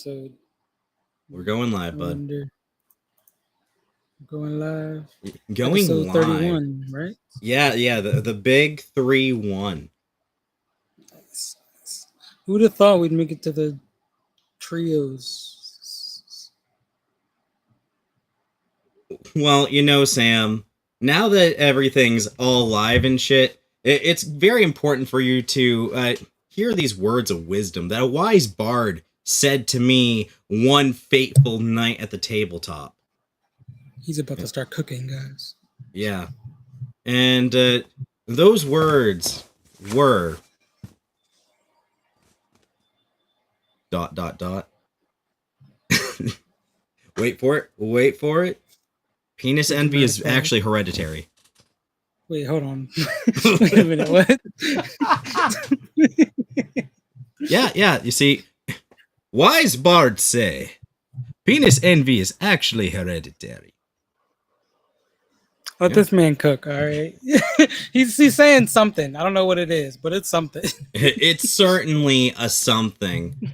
episode. We're going live, bud. Going live. Going episode live. 31, right? Yeah. The big 3-1. Who'd have thought we'd make it to the trios? Well, Sam, now that everything's all live and shit, it's very important for you to hear these words of wisdom that a wise bard said to me one fateful night at the tabletop. He's about to start cooking, guys. Yeah. And those words were... ... Wait for it. Penis envy is actually hereditary. Wait, hold on. Wait a minute, what? Yeah, you see, wise bards say, penis envy is actually hereditary. Let this man cook, all right? he's saying something. I don't know what it is, but it's something. It's certainly a something.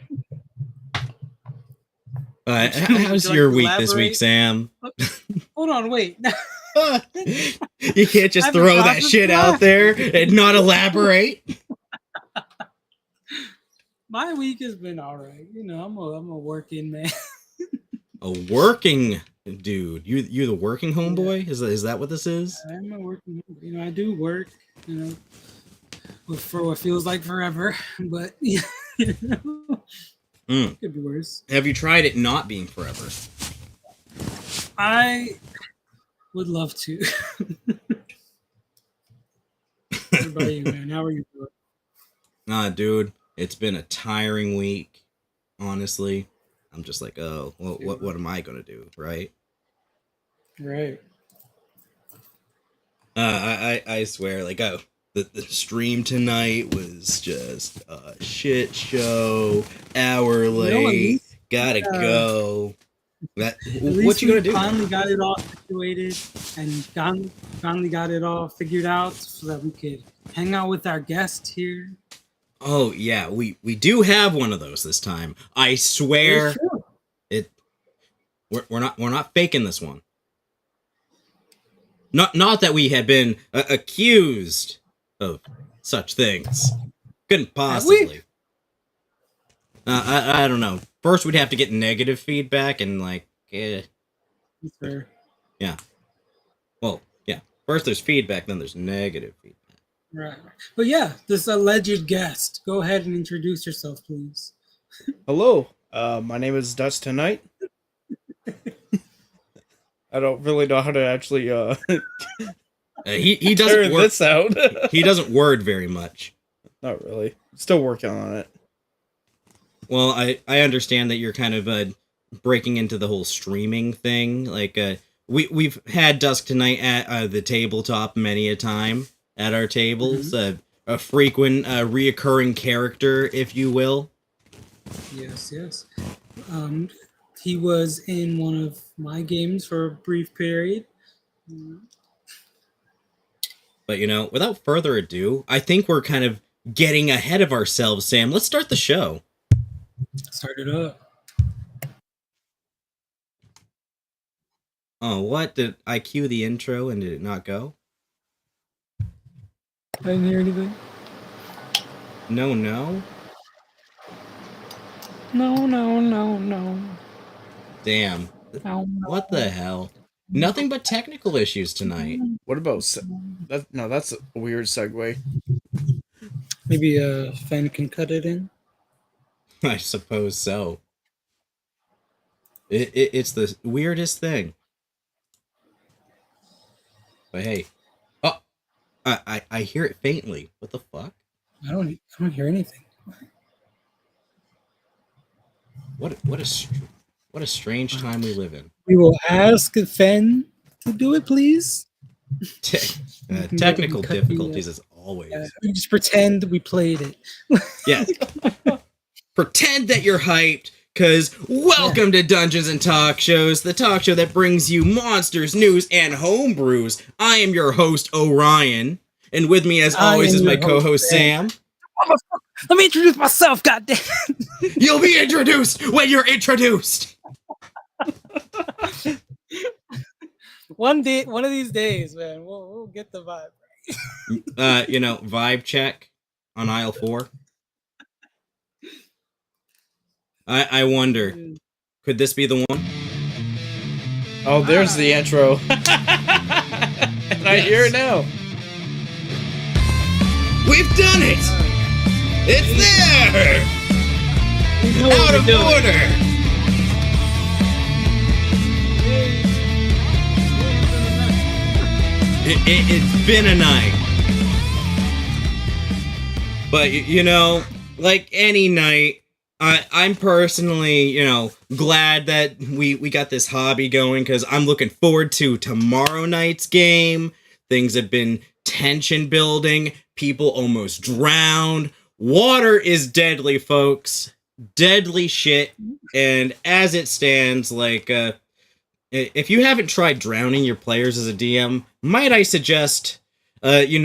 How's your week this week, Sam? Hold on, wait. You can't just throw that shit out there and not elaborate. My week has been all right. I'm a working man. A working dude. You the working homeboy? Is that what this is? I'm a working. I do work. For what feels like forever, but could be worse. Have you tried it not being forever? I would love to. What about you, man? How are you doing? Dude, it's been a tiring week. Honestly, I'm just like, oh, well, what am I gonna do, right? Right. I swear, like, the stream tonight was just a shit show. Hour late. Gotta go. What you gonna do? Finally got it all situated and finally got it all figured out so that we could hang out with our guest here. Oh yeah, we do have one of those this time. I swear, we're not faking this one. Not that we had been accused of such things. Couldn't possibly. I don't know. First, we'd have to get negative feedback and Sure. Yeah. Well, yeah. First there's feedback, then there's negative feedback. Right. But yeah, this alleged guest. Go ahead and introduce yourself, please. Hello. My name is Dusk2Night. I don't really know how to actually he doesn't turn this out. He doesn't word very much. Not really. Still working on it. Well, I understand that you're kind of breaking into the whole streaming thing. Like we've had Dusk2Night at the tabletop many a time at our tables. Mm-hmm. A frequent reoccurring character, if you will. Yes. He was in one of my games for a brief period. But, without further ado, I think we're kind of getting ahead of ourselves, Sam. Let's start the show. Start it up. Oh, what? Did I cue the intro and did it not go? I didn't hear anything. No. No. Damn. No. What the hell? Nothing but technical issues tonight. What about... that's a weird segue. Maybe Fen can cut it in? I suppose so. It's the weirdest thing. But hey. Oh! I hear it faintly. What the fuck? I don't hear anything. What a strange time we live in. We will ask Fen to do it, please. Technical difficulties as always. We just pretend we played it. Yeah. Pretend that you're hyped, because welcome to Dungeons and Talkshows, the talk show that brings you monsters, news, and homebrews. I am your host, Orion, and with me as always is my co-host, Sam. Let me introduce myself, goddamn. You'll be introduced when you're introduced. One of these days, man, we'll get the vibe. Vibe check on aisle 4. I wonder, could this be the one? Oh, there's the intro. And I hear it now. We've done it! It's there! Out of order! It's been a night. But, like any night, I'm personally, glad that we got this hobby going, because I'm looking forward to tomorrow night's game. Things have been tension building. People almost drowned. Water is deadly, folks. Deadly shit. And as it stands, like, if you haven't tried drowning your players as a DM, might I suggest, whatever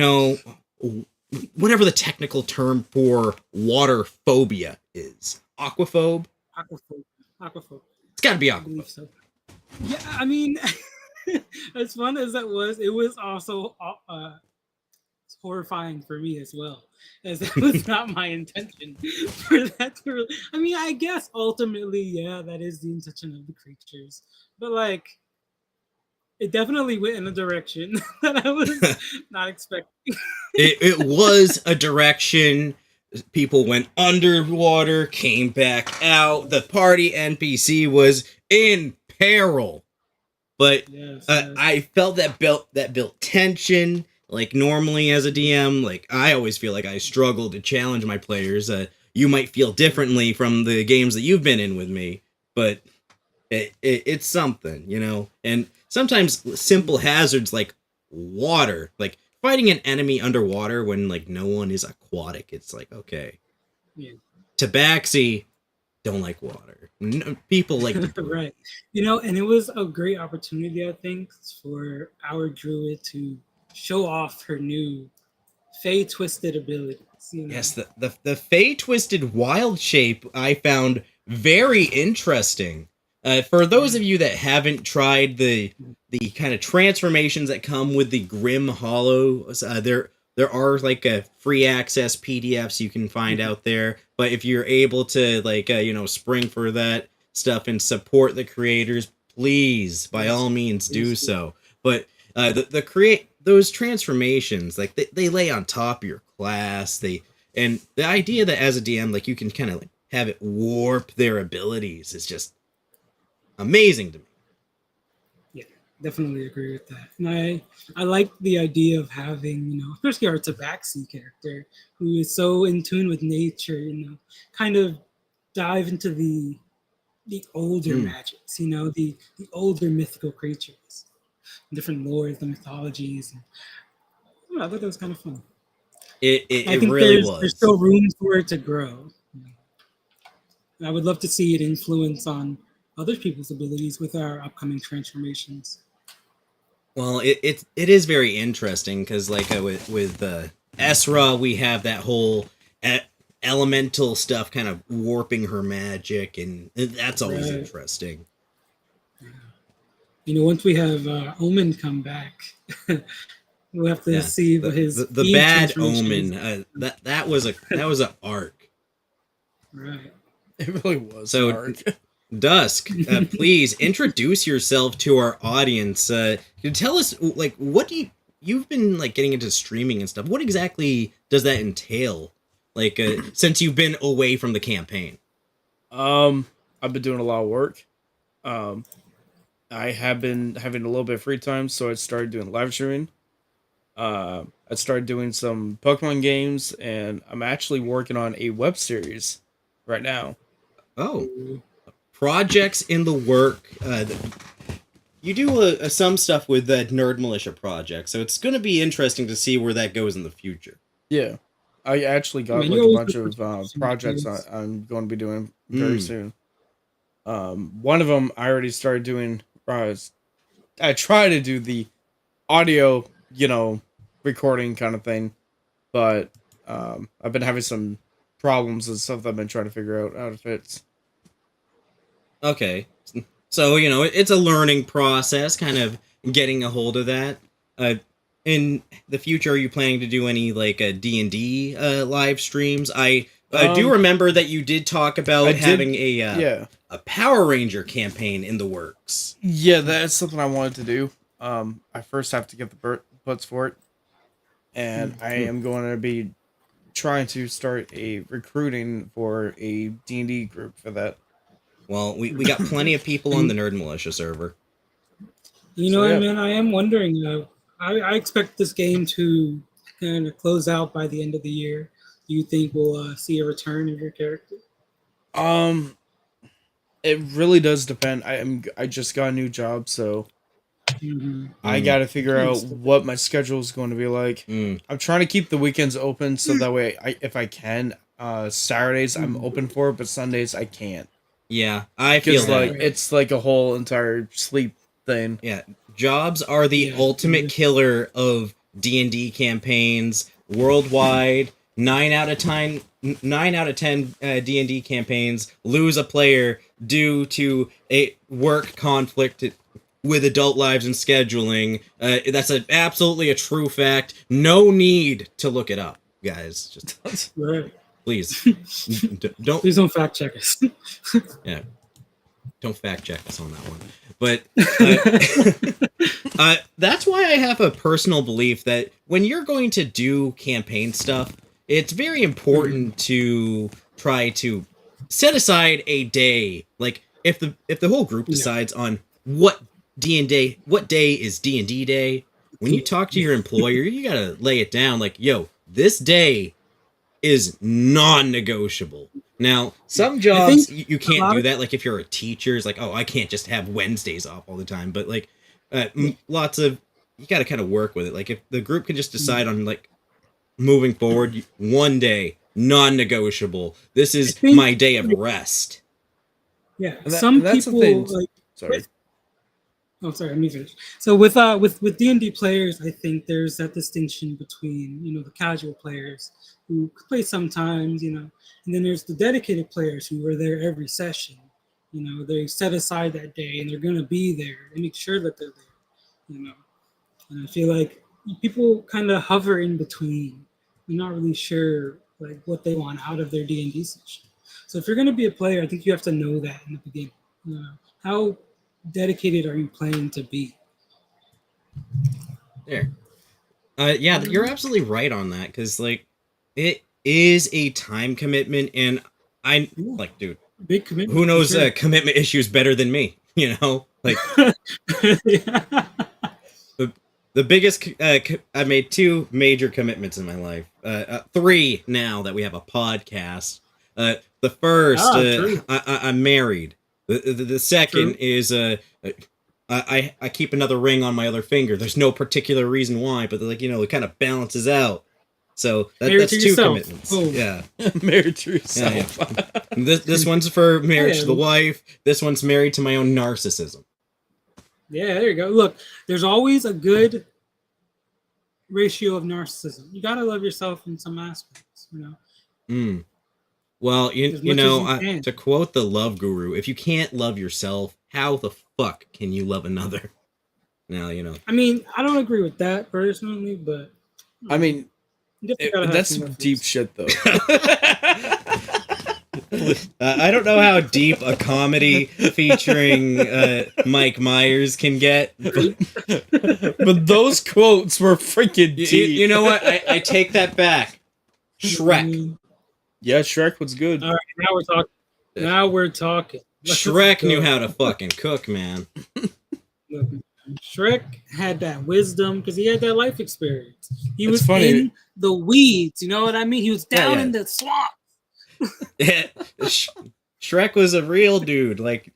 the technical term for water phobia is. Aquaphobe? Aquaphobe. It's gotta be I believe aquaphobe. so. Yeah, I mean, as fun as that was, it was also horrifying for me as well, as it was not my intention for that to really, I mean, I guess ultimately, yeah, that is the intention of the creatures, but like, it definitely went in a direction that I was not expecting. It was a direction. People went underwater, came back out. The party NPC was in peril. But Yes. I felt that built tension. Like, normally as a DM, like, I always feel like I struggle to challenge my players. You might feel differently from the games that you've been in with me, but it's something, And sometimes simple hazards like water, like fighting an enemy underwater when, like, no one is aquatic, it's like, okay. Yeah. Tabaxi don't like water. No, people like to right. And it was a great opportunity, I think, for our druid to show off her new Fey Twisted abilities. Yes, the Fey Twisted Wild Shape I found very interesting. For those of you that haven't tried the kind of transformations that come with the Grim Hollows, there are like free access PDFs you can find out there. But if you're able to spring for that stuff and support the creators, please by all means do so. But those transformations, like they lay on top of your class. And the idea that as a DM, like, you can kind of like have it warp their abilities is just amazing to me. Yeah, definitely agree with that. And I like the idea of having, especially our Tabaxi character, who is so in tune with nature, kind of dive into the older magics, the older mythical creatures, different lores, the mythologies. And, I thought that was kind of fun. It I think really there's still room for it to grow. I would love to see it influence on other people's abilities with our upcoming transformations. Well, it is very interesting because, like, with Esra, we have that whole elemental stuff kind of warping her magic, and that's always interesting. Once we have Omen come back, we'll have to see what his the bad Omen. That was an arc. Right. It really was. So, an arc. Dusk, please introduce yourself to our audience. Can you tell us, like, what you've been like getting into streaming and stuff? What exactly does that entail? Like, since you've been away from the campaign. I've been doing a lot of work. I have been having a little bit of free time, so I started doing live streaming. I started doing some Pokemon games, and I'm actually working on a web series right now. Oh, projects in the work. You do some stuff with the TheNerdMilitia project, so it's going to be interesting to see where that goes in the future. Yeah, I actually got like a bunch of projects I'm going to be doing very soon. One of them I already started doing. I try to do the audio, recording kind of thing, but I've been having some problems and stuff that I've been trying to figure out how to fix. Okay. So, it's a learning process, kind of getting a hold of that. In the future, are you planning to do any, like, D&D live streams? I do remember that you did talk about having a Power Ranger campaign in the works. Yeah, that's something I wanted to do. I first have to get the butts for it. And I am going to be trying to start a recruiting for a D&D group for that. Well, we got plenty of people on the Nerd Militia server. You know what, man? I am wondering. I expect this game to kind of close out by the end of the year. Do you think we'll see a return of your character? It really does depend. I just got a new job, so I got to figure out what my schedule is going to be like. I'm trying to keep the weekends open so that way, if I can, Saturdays I'm open for, but Sundays I can't. Yeah, I feel like it's like a whole entire sleep thing. Yeah, jobs are the ultimate killer of D&D campaigns worldwide. 9 out of 10 D&D campaigns lose a player due to a work conflict with adult lives and scheduling. That's absolutely a true fact. No need to look it up, guys. Just please don't. Please don't fact check us. Yeah, don't fact check us on that one. But that's why I have a personal belief that when you're going to do campaign stuff, it's very important to try to set aside a day. Like if the whole group decides on what day is D&D day, when you talk to your employer, you gotta lay it down. Like, yo, this day is non-negotiable. Now, some jobs you can't do that. Like if you're a teacher, it's like, oh, I can't just have Wednesdays off all the time. But like, lots of you got to kind of work with it. Like if the group can just decide on like moving forward, one day non-negotiable. This is my day of rest. Yeah, some people like. Sorry. Oh, sorry. Let me finish. So with D&D players, I think there's that distinction between the casual players who play sometimes, and then there's the dedicated players who are there every session. They set aside that day and they're gonna be there and make sure that they're there. And I feel like people kind of hover in between. You're not really sure like what they want out of their D&D session. So if you're gonna be a player, I think you have to know that in the beginning. How dedicated are you planning to be? There. Yeah, you're absolutely right on that, because like it is a time commitment, and like, dude, big commitment. Who knows commitment issues better than me? Like the biggest. I made 2 major commitments in my life. 3 now that we have a podcast. The first, I'm married. The second is I keep another ring on my other finger. There's no particular reason why, but like it kind of balances out. So that's 2 commitments. Oh. Yeah, married to yourself. Yeah. This one's for marriage to the wife. This one's married to my own narcissism. Yeah, there you go. Look, there's always a good ratio of narcissism. You gotta love yourself in some aspects, Well, to quote the love guru, if you can't love yourself, how the fuck can you love another? Now, I mean, I don't agree with that personally, but I mean, that's some deep shit, though. I don't know how deep a comedy featuring Mike Myers can get, but those quotes were freaking deep. You know what? I take that back. Shrek. Yeah, Shrek was good. All right, now we're talking. Shrek knew how to fucking cook, man. Look, Shrek had that wisdom because he had that life experience. He was in the weeds, you know what I mean? He was down in the swamp. Shrek was a real dude. Like,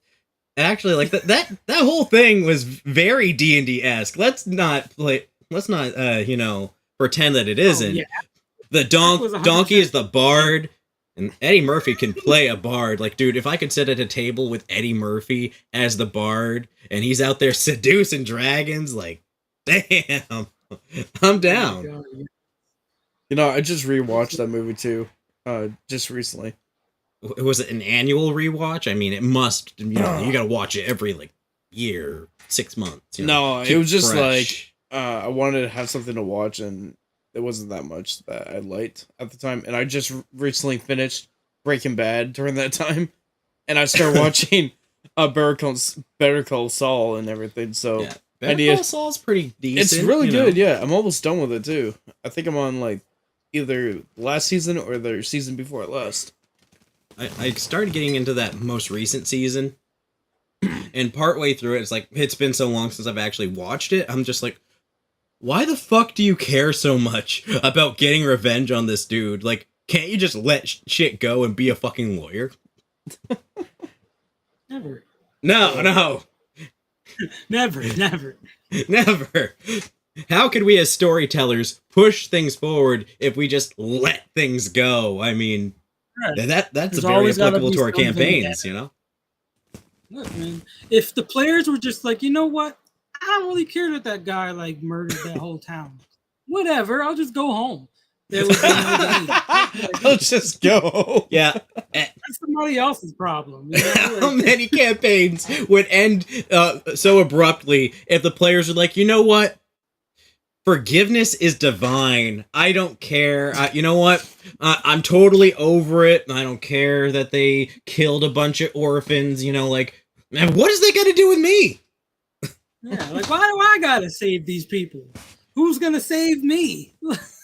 actually, like that whole thing was very D&D-esque. Let's not pretend that it isn't. Yeah. The donkey is the bard, and Eddie Murphy can play a bard. Like, dude, if I could sit at a table with Eddie Murphy as the bard, and he's out there seducing dragons, like, damn, I'm down. I just rewatched that movie too, just recently. Was it an annual rewatch? I mean, it must. You gotta watch it every like year, 6 months. No, it was just fresh. Like I wanted to have something to watch, and it wasn't that much that I liked at the time. And I just recently finished Breaking Bad during that time, and I started watching Better Call Saul and everything. So yeah, Better Call Saul's pretty decent. It's really good. Yeah, I'm almost done with it too. I think I'm on like either last season or the season before last. I started getting into that most recent season, and partway through it, it's been so long since I've actually watched it. I'm just like, why the fuck do you care so much about getting revenge on this dude? Like, can't you just let shit go and be a fucking lawyer? Never. No. Never. How could we as storytellers push things forward if we just let things go? I mean, that's very applicable to our campaigns, Look, man, if the players were just like, you know what? I don't really care that guy like murdered that whole town. Whatever, I'll just go home. There was I'll just go. Yeah. That's somebody else's problem. How many campaigns would end so abruptly if the players are like, you know what? Forgiveness is divine. I don't care. You know what? I'm totally over it. I don't care that they killed a bunch of orphans. Like, man, what is that got to do with me? Yeah, like, why do I gotta save these people? Who's gonna save me?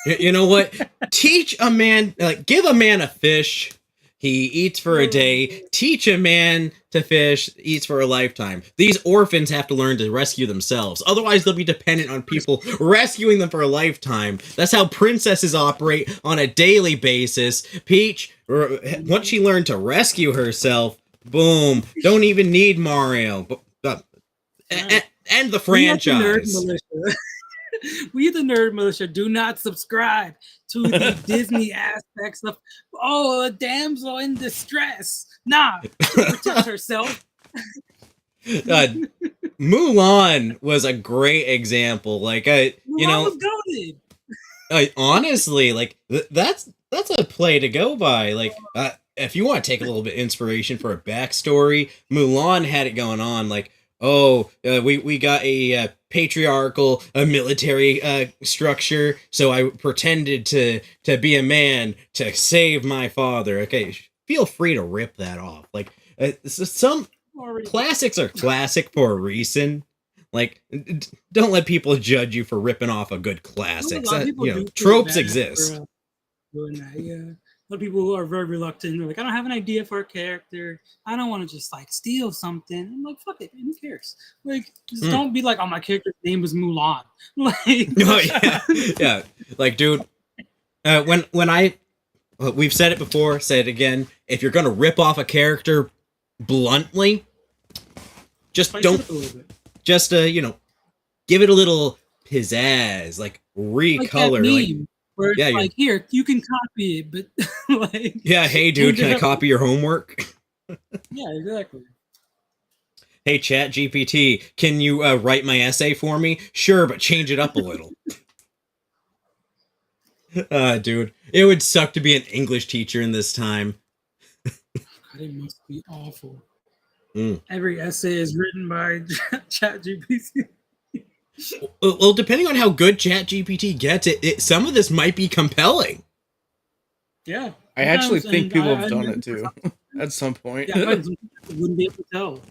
You know what? Teach a man, give a man a fish. He eats for a day. Teach a man to fish, eats for a lifetime. These orphans have to learn to rescue themselves. Otherwise, they'll be dependent on people rescuing them for a lifetime. That's how princesses operate on a daily basis. Peach, once she learned to rescue herself, boom, don't even need Mario. And the franchise. We, the Nerd Militia, do not subscribe to the Disney aspects of, a damsel in distress. Nah, she protects herself. Mulan was a great example. Mulan was goated. Honestly, that's a play to go by. If you want to take a little bit of inspiration for a backstory, Mulan had it going on. We got a patriarchal military structure, so I pretended to be a man to save my father. Okay, feel free to rip that off. Some classics are classic for a reason. Don't let people judge you for ripping off a good classic. Tropes exist. Doing that, yeah. A lot of people who are very reluctant. They're like, I don't have an idea for a character. I don't want to just steal something. I'm like, fuck it. Who cares? Just don't be like, oh, my character's name was Mulan. Yeah. Dude, we've said it before, say it again. If you're gonna rip off a character bluntly, just don't. Just give it a little pizzazz, recolor. Where it's here, you can copy it, but hey dude, can I copy your homework? Yeah, exactly. Hey Chat GPT, can you write my essay for me? Sure, but change it up a little. Dude, it would suck to be an English teacher in this time. God, it must be awful. Every essay is written by Chat GPT. Well, depending on how good ChatGPT gets it, some of this might be compelling. Yeah, I actually think people have done it too, at some point. Yeah, wouldn't be able to tell.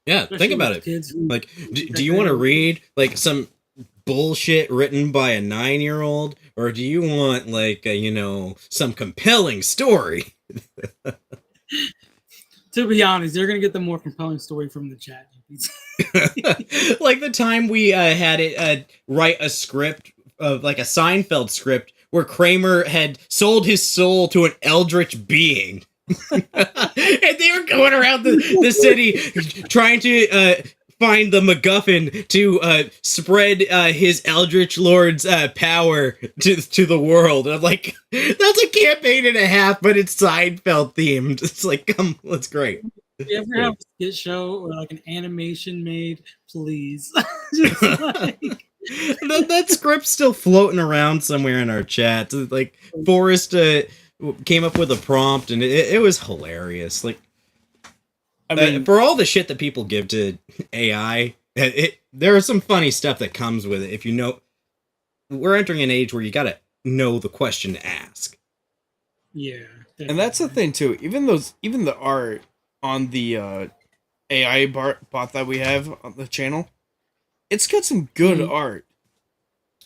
Yeah, think about it. Do you want to read some bullshit written by a 9-year-old, or do you want some compelling story? To be honest, you're gonna get the more compelling story from the chat. Like the time we had it write a script of a Seinfeld script where Kramer had sold his soul to an eldritch being. And they were going around the city trying to find the MacGuffin to spread his Eldritch Lord's power to the world. And I'm like, that's a campaign and a half, but it's Seinfeld themed. It's that's great. If you ever have a skit show or an animation made, please. Just that script's still floating around somewhere in our chat. Like Forrest came up with a prompt, and it was hilarious. Like, I mean, for all the shit that people give to AI, there is some funny stuff that comes with it. If you know, we're entering an age where you gotta know the question to ask. Yeah, definitely. And that's the thing too. Even the art on the AI bot that we have on the channel, it's got some good art.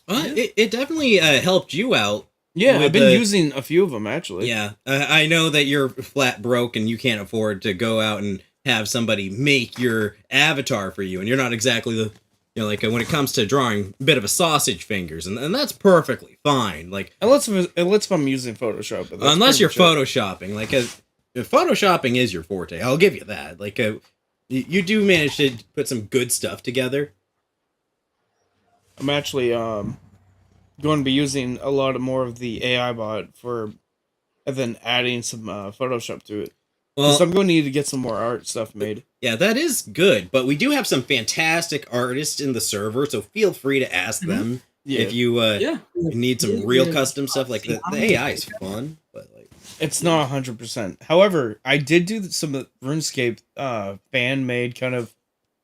It definitely helped you out. Yeah, I've been using a few of them actually. Yeah, I know that you're flat broke and you can't afford to go out and have somebody make your avatar for you, and you're not exactly the, like when it comes to drawing, a bit of a sausage fingers, and that's perfectly fine. Like unless if I'm using Photoshop, unless you're photoshopping, like photoshopping is your forte. I'll give you that. Like you do manage to put some good stuff together. I'm actually going to be using a lot more of the AI bot and then adding some Photoshop to it. Well, I'm going to need to get some more art stuff made. Yeah, that is good, but we do have some fantastic artists in the server, so feel free to ask them if you need some real custom stuff. Like the AI is fun, but like it's not 100%. However, I did do some of the RuneScape fan made kind of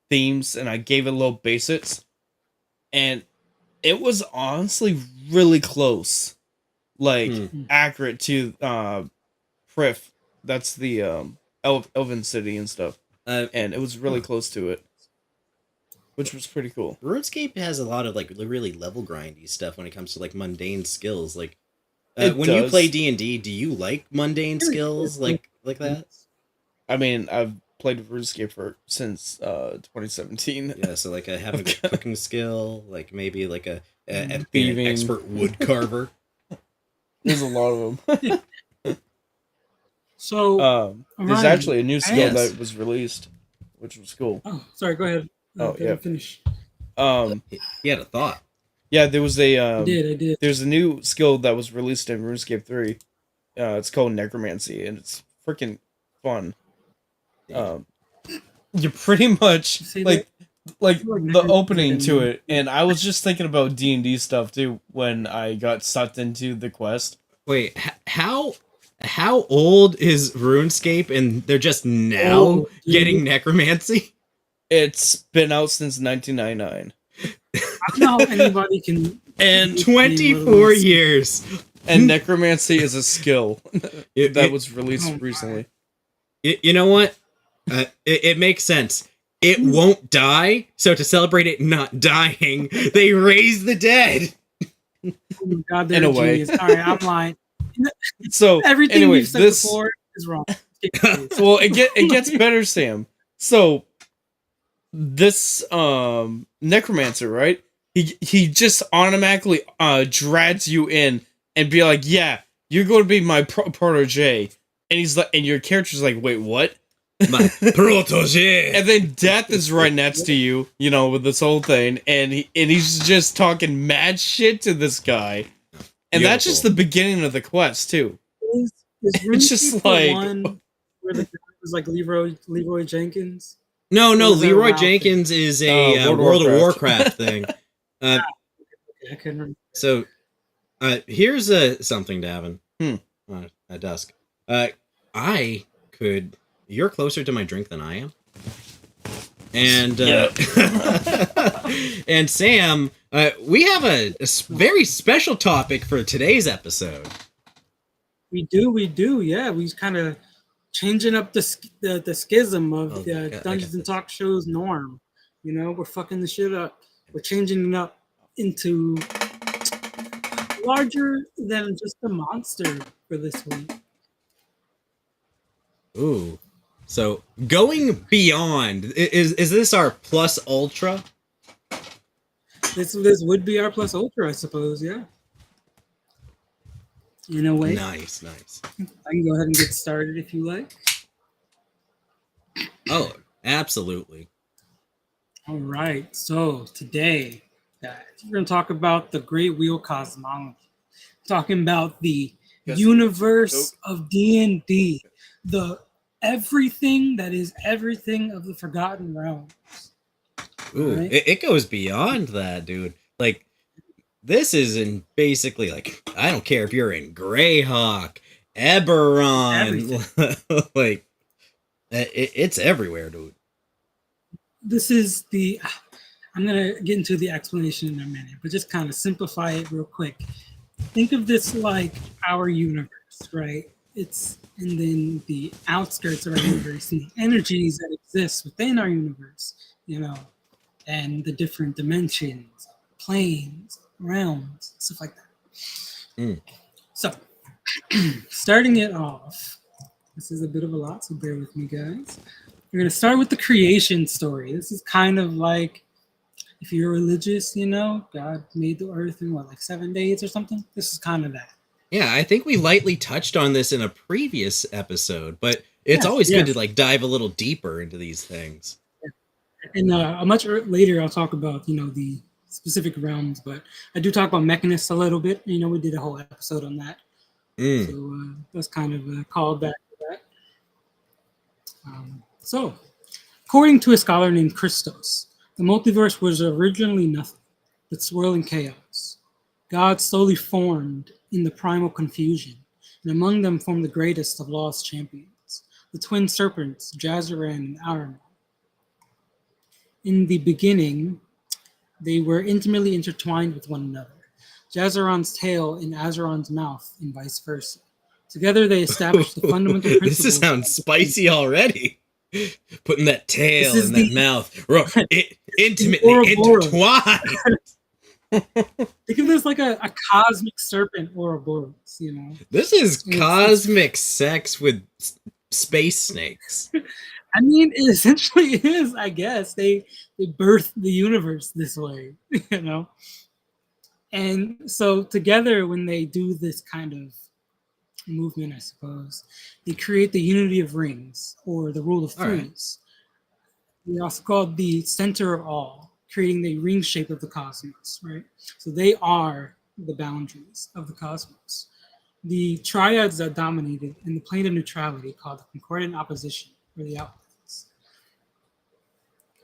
themes, and I gave it a little basics, and it was honestly really close, like accurate to Prif. That's the Elven City and stuff, and it was really close to it, which was pretty cool. RuneScape has a lot of like really level grindy stuff when it comes to like mundane skills. Like when you play D&D, do you like mundane skills like that? I mean, I've played RuneScape since 2017. Yeah, so like having a cooking skill, like maybe like an expert wood carver. There's a lot of them. So there's actually a new skill that was released, which was cool. Oh, sorry. Go ahead. Finish. You had a thought. Yeah, there was a. I did. There's a new skill that was released in RuneScape 3. It's called Necromancy, and it's freaking fun. You're pretty much like the opening to it, and I was just thinking about D&D stuff too when I got sucked into the quest. Wait, how old is RuneScape, and they're just now getting necromancy? It's been out since 1999. I don't know how anybody can. And 24 years. And necromancy is a skill that was released recently. You know what? It makes sense. It won't die, so to celebrate it not dying, they raise the dead. Oh my God, they're a genius. All right, I'm lying. So everything we've said before is wrong. Well, it gets better, Sam. So this necromancer, right? He just automatically drags you in and be like, "Yeah, you're going to be my protege," and he's like, and your character's like, "Wait, what?" My protege. And then death is right next to you, with this whole thing, and he's just talking mad shit to this guy. And that's just the beginning of the quest, too. It's just like one where the guy was like Leroy Jenkins. No, Leroy Jenkins is a World of Warcraft thing. I couldn't remember. So, here's something, Davin. At Dusk. You're closer to my drink than I am. And and Sam, we have a very special topic for today's episode. We do. Yeah, we kind of changing up the schism of the Dungeons and Talkshows norm. We're fucking the shit up. We're changing it up into larger than just a monster for this week. Ooh. So going beyond, is this our plus ultra? This would be our plus ultra, I suppose. Yeah. In a way. Nice. I can go ahead and get started if you like. Oh, absolutely. All right. So today, guys, we're going to talk about the Great Wheel Cosmology. Talking about the universe of D&D. The everything that is everything of the Forgotten Realms. Ooh, right? It goes beyond that, dude. Like, this is in basically, like, I don't care if you're in Greyhawk, Eberron, like, it's everywhere, dude. This is the. I'm gonna get into the explanation in a minute, but just kind of simplify it real quick. Think of this like our universe, right? It's and then the outskirts of our universe and the energies that exist within our universe, and the different dimensions, planes, realms, stuff like that. So, starting it off, this is a bit of a lot, so bear with me, guys. We're going to start with the creation story. This is kind of like, if you're religious, God made the earth in like 7 days or something. This is kind of that. Yeah, I think we lightly touched on this in a previous episode, but it's always good to like dive a little deeper into these things. And much later, I'll talk about, the specific realms, but I do talk about mechanists a little bit. We did a whole episode on that. So that's kind of a callback to that. So, according to a scholar named Christos, the multiverse was originally nothing but swirling chaos. God slowly formed in the primal confusion, and among them formed the greatest of lost champions, the twin serpents, Jazaran and Ahriman. In the beginning, they were intimately intertwined with one another, Jazaran's tail in Azeron's mouth and vice versa. Together, they established the fundamental principles. This sounds spicy already. Putting that tail in that mouth, intimately intertwined. Think of this like a cosmic serpent Ouroboros, This is cosmic sex with space snakes. I mean, it essentially is, I guess. They birthed the universe this way, And so together, when they do this kind of movement, I suppose, they create the unity of rings, or the rule of threes. Right. They also called the center of all, creating the ring shape of the cosmos, right? So they are the boundaries of the cosmos. The triads that dominated in the plane of neutrality, called the concordant opposition, or the outlaws.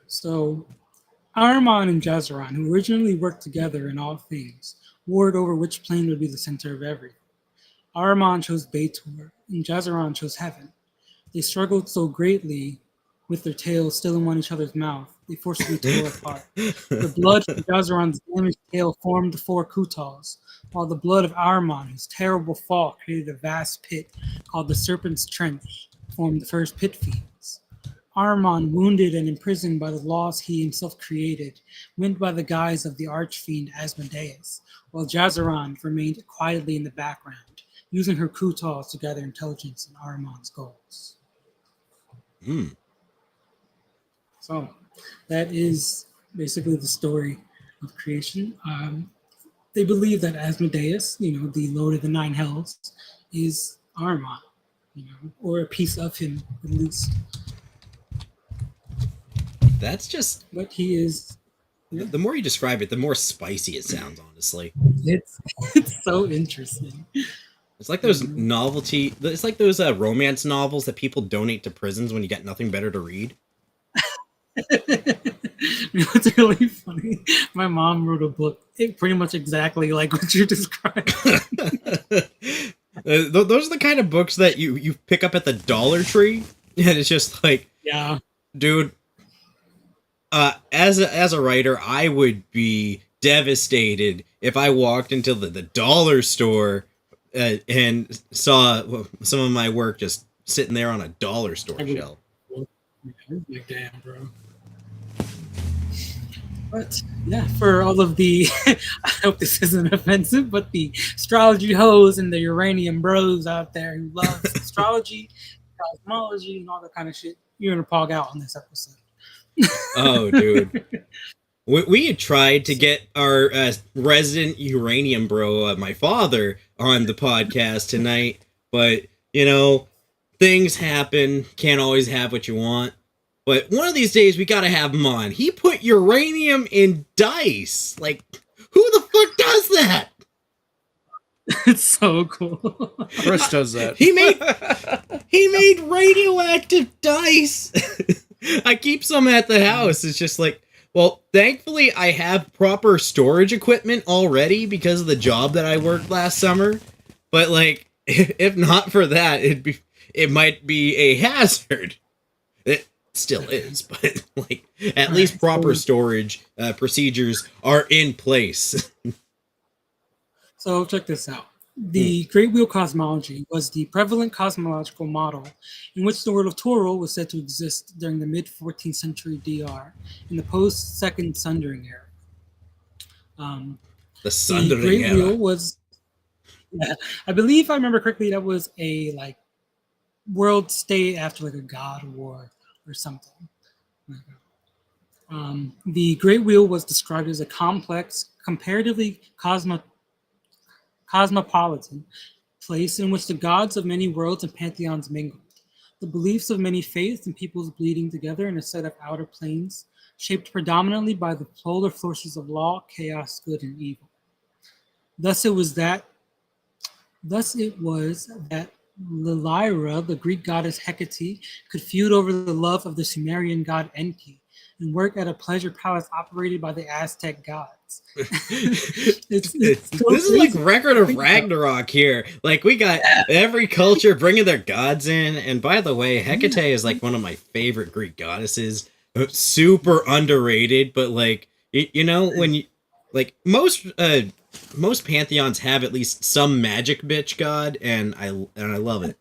So Ahriman and Jazaran, who originally worked together in all things, warred over which plane would be the center of everything. Ahriman chose Beitor, and Jazaran chose heaven. They struggled so greatly with their tails still in each other's mouth, they forcibly tore apart. The blood from Jazaran's damaged tail formed the 4 Kutals, while the blood of Ahriman, whose terrible fall created a vast pit called the Serpent's Trench, formed the first pit fiends. Ahriman, wounded and imprisoned by the laws he himself created, went by the guise of the archfiend Asmodeus, while Jazaran remained quietly in the background, using her Kutals to gather intelligence in Ahriman's goals. So that is basically the story of creation. They believe that Asmodeus, the Lord of the 9 Hells, is Ahriman, or a piece of him at least. That's just... But he is... Yeah. The more you describe it, the more spicy it sounds, honestly. It's so interesting. It's like those novelty... It's like those romance novels that people donate to prisons when you got nothing better to read. It's really funny. My mom wrote a book, pretty much exactly like what you described. Those are the kind of books that you pick up at the Dollar Tree, and it's just like, yeah, dude. As a writer, I would be devastated if I walked into the dollar store and saw some of my work just sitting there on a dollar store shelf. Like, damn, bro. But yeah, for all of the, I hope this isn't offensive, but the astrology hoes and the uranium bros out there who love astrology, cosmology, and all that kind of shit, you're gonna pog out on this episode. Oh, dude. We had tried to get our resident uranium bro, my father, on the podcast tonight, but, things happen. Can't always have what you want. But one of these days, we gotta have him on. He put uranium in dice. Like, who the fuck does that? It's so cool. Chris does that. He made radioactive dice. I keep some at the house. It's just like, Well, thankfully, I have proper storage equipment already because of the job that I worked last summer. But like, if not for that, it might be a hazard. It still is, but like, at least proper storage procedures are in place. So check this out. The Great Wheel Cosmology was the prevalent cosmological model in which the world of Toro was said to exist during the mid-14th century DR in the post-Second Sundering era. The Sundering Great era. Wheel was, I believe, if I remember correctly, that was a like world state after like a god war or something. The Great Wheel was described as a complex, comparatively cosmopolitan place in which the gods of many worlds and pantheons mingled. The beliefs of many faiths and peoples bleeding together in a set of outer planes, shaped predominantly by the polar forces of law, chaos, good, and evil. Thus it was that Lyra, the Greek goddess Hecate, could feud over the love of the Sumerian god Enki and work at a pleasure palace operated by the Aztec gods. This is like Record of Ragnarok here. Like, we got every culture bringing their gods in. And by the way, Hecate is like one of my favorite Greek goddesses. Super underrated, but like, you know, when you like most pantheons have at least some magic bitch god, and I love it.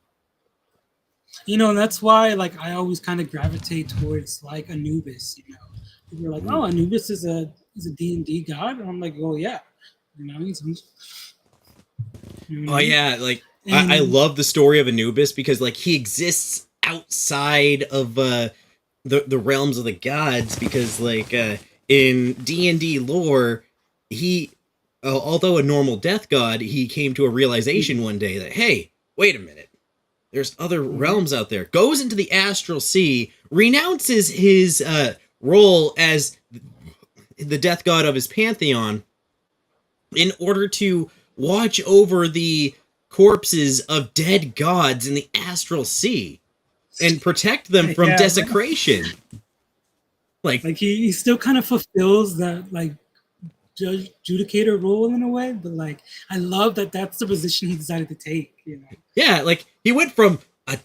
You know, and that's why like I always kind of gravitate towards like Anubis. You know, people are like, "Oh, Anubis is a D&D god," and I'm like, "Oh yeah," you know. Oh yeah, like I love the story of Anubis because like he exists outside of the realms of the gods because like in D&D lore he although a normal death god, he came to a realization one day that, hey, wait a minute, there's other realms out there. Goes into the astral sea, renounces his role as the death god of his pantheon in order to watch over the corpses of dead gods in the astral sea and protect them from desecration. Like he still kind of fulfills that like judge judicator role in a way, but like I love that that's the position he decided to take, you know. Yeah, like he went from a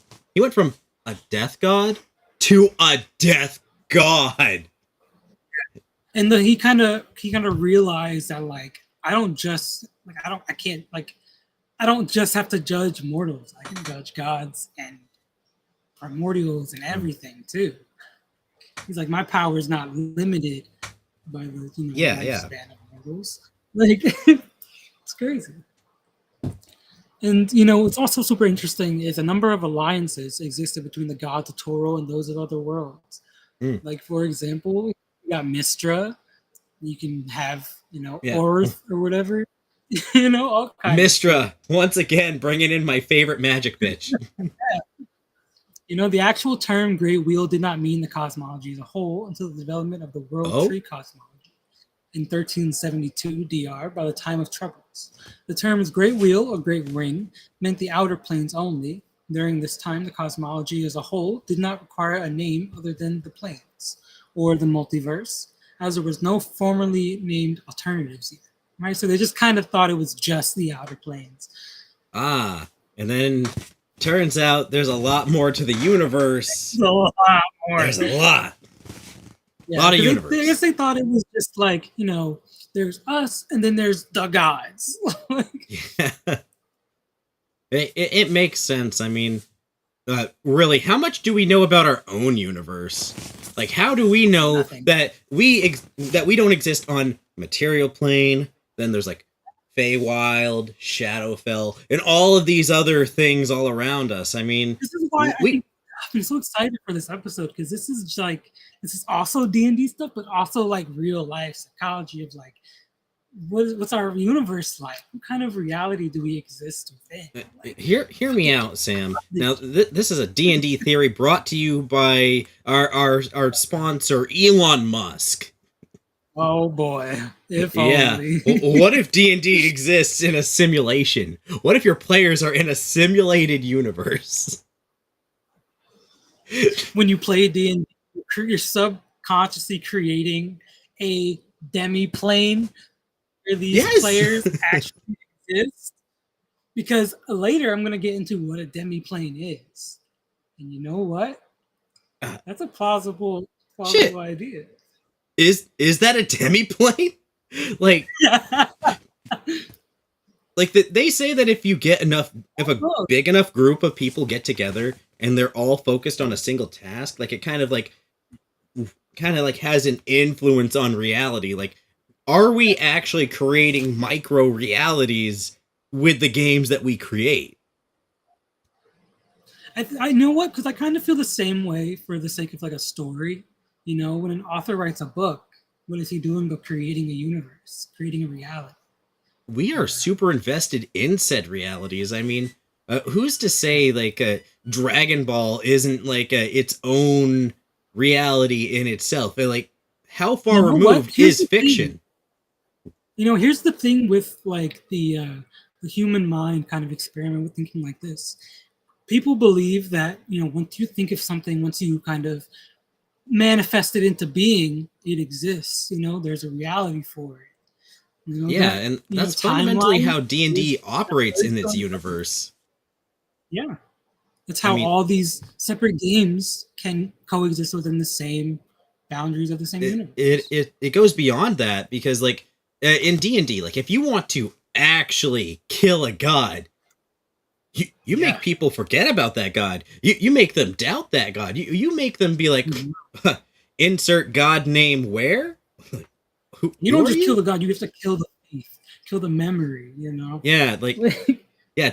death god to a death god. And then he kind of realized that like I don't just have to judge mortals. I can judge gods and primordials and everything too. He's like, my power is not limited by the lifespan of mortals. Like it's crazy. And you know, it's also super interesting is a number of alliances existed between the gods of Toro and those of other worlds. Like for example, you got Mistra. You can have, you know, Orth or whatever. You know, all kinds. Mistra, once again, bringing in my favorite magic bitch. You know, the actual term Great Wheel did not mean the cosmology as a whole until the development of the World Tree cosmology in 1372 DR by the time of troubles. The terms Great Wheel or Great Ring meant the outer planes only. During this time, the cosmology as a whole did not require a name other than the planes or the multiverse, as there was no formally named alternatives yet. Right, so they just kind of thought it was just the outer planes. And then turns out there's a lot more to the universe. There's a lot more. There's a lot. Yeah, a lot of universe. I guess they thought it was just like, you know, there's us and then there's the gods. Yeah. It makes sense. I mean, really, how much do we know about our own universe? Like, how do we know Nothing. that we don't exist on material plane? Then there's like Feywild, Shadowfell, and all of these other things all around us. I mean, this is why I'm so excited for this episode because this is also D&D stuff, but also like real life psychology of like what's our universe like? What kind of reality do we exist within? Like, hear me out, Sam. Now, this is a D&D theory brought to you by our sponsor, Elon Musk. Oh boy! If only. What if D&D exists in a simulation? What if your players are in a simulated universe? When you play D&D, you're subconsciously creating a demi-plane where these Yes! players actually exist. Because later I'm going to get into what a demi-plane is. And you know what? That's a plausible Shit. idea. Is that a demi-plane? Like, they say that if a big enough group of people get together and they're all focused on a single task, like it kind of has an influence on reality. Like, are we actually creating micro realities with the games that we create? I know what, because I kind of feel the same way for the sake of like a story. You know, when an author writes a book, what is he doing but creating a universe, creating a reality? We are super invested in said realities. I mean, who's to say like Dragon Ball isn't like its own reality in itself? Like, how far removed is fiction? Here's the thing with like the human mind kind of experiment with thinking like this. People believe that once you think of something, once you kind of manifest it into being, it exists. There's a reality for it. And that's fundamentally how D&D operates in its universe. Yeah, that's how all these separate games can coexist within the same boundaries of the same universe. It goes beyond that, because like in D&D, like if you want to actually kill a god, you make people forget about that god. You make them doubt that god. You make them be like, insert god name where? You don't just kill the god, you have to kill the faith, kill the memory, Yeah, like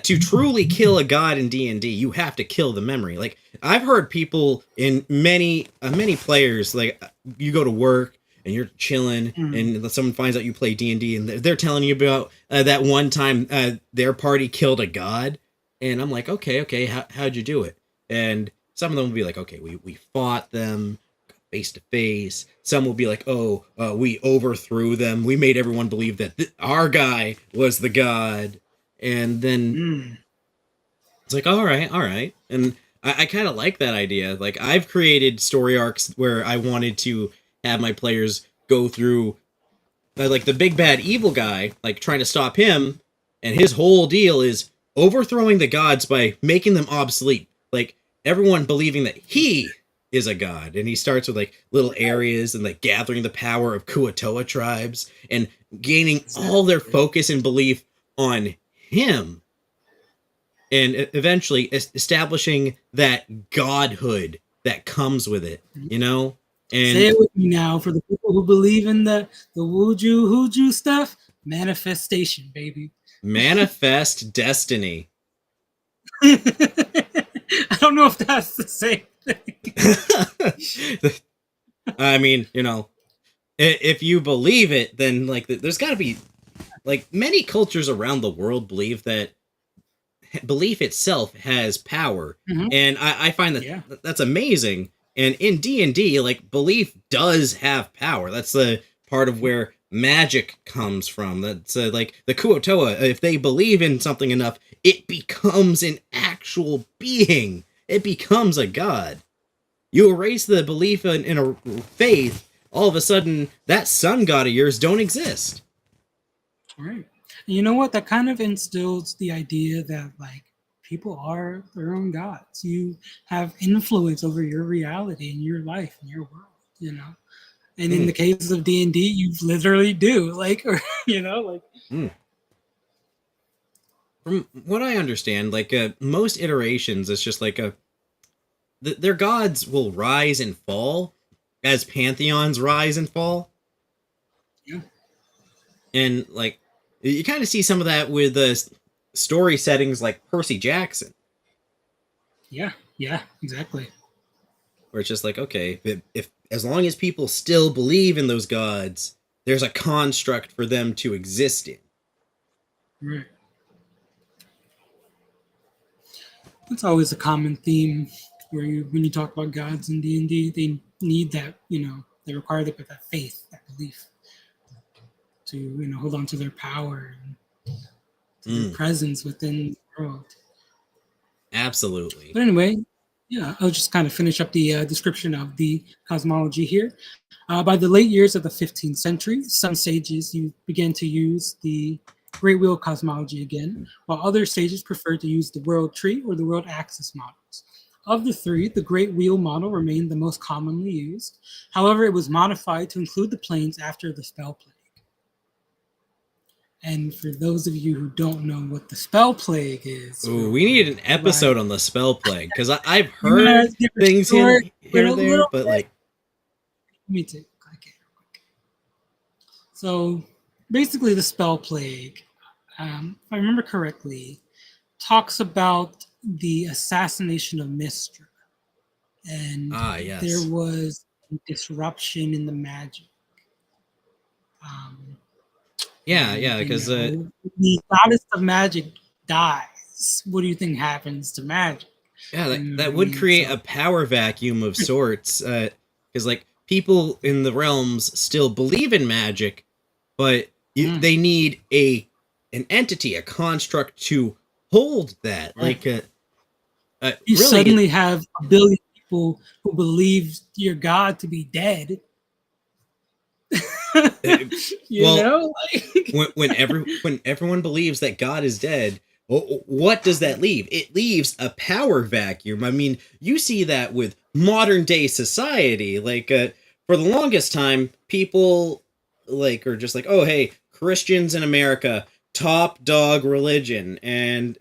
to truly kill a god in D&D, you have to kill the memory. Like, I've heard people in many players, like, you go to work and you're chilling and someone finds out you play D&D and they're telling you about that one time their party killed a god. And I'm like, okay, how'd you do it? And some of them will be like, okay, we fought them face to face. Some will be like, we overthrew them. We made everyone believe that our guy was the god. And then it's like, all right. And I kind of like that idea. Like, I've created story arcs where I wanted to have my players go through like the big bad evil guy, like trying to stop him. And his whole deal is overthrowing the gods by making them obsolete. Like, everyone believing that he is a god. And he starts with like little areas and like gathering the power of Kuatoa tribes and gaining all their focus and belief on him, and eventually establishing that godhood that comes with it, And say it with me now, for the people who believe in the Hooju stuff. Manifestation, baby. Manifest destiny. I don't know if that's the same thing. I mean, if you believe it, then like there's got to be, like, many cultures around the world believe that belief itself has power, and I find that that's amazing. And in D&D, like, belief does have power. That's the part of where magic comes from. That's like the Kuatoa. If they believe in something enough, it becomes an actual being. It becomes a god. You erase the belief in a faith, all of a sudden that sun god of yours don't exist. Right. You know what? That kind of instills the idea that like people are their own gods. You have influence over your reality and your life and your world, And in the case of D&D, you literally do, like, or like. From what I understand, like most iterations, it's just like their gods will rise and fall as pantheons rise and fall. Yeah. And like you kind of see some of that with story settings like Percy Jackson. Yeah, exactly. Where it's just like, okay, if as long as people still believe in those gods, there's a construct for them to exist in. Right. That's always a common theme where when you talk about gods in D&D, they need that, they require that faith, that belief to, hold on to their power and to their presence within the world. Absolutely. But anyway, Yeah, I'll just kind of finish up the description of the cosmology here. By the late years of the 15th century, some sages began to use the great wheel cosmology again, while other sages preferred to use the world tree or the world axis models. Of the three, the great wheel model remained the most commonly used. However, it was modified to include the planes after the spell plague. And for those of you who don't know what the spell plague is, Ooh, we need an episode right. on the spell plague because I've You want heard to give a things short, here and there, little but bit? like, Me too. Okay. So basically, the spell plague, if I remember correctly, talks about the assassination of Mystra, and yes, there was a disruption in the magic. yeah, because the goddess of magic dies. What do you think happens to magic? yeah, that would create a power vacuum of sorts. Because like people in the realms still believe in magic, but they need an entity, a construct to hold that. Right. Like, you really, suddenly have a billion people who believe your god to be dead. when everyone believes that God is dead, what does that leave? It leaves a power vacuum. I mean, you see that with modern day society. Like, for the longest time, people like are just like, oh, hey, Christians in America, top dog religion, and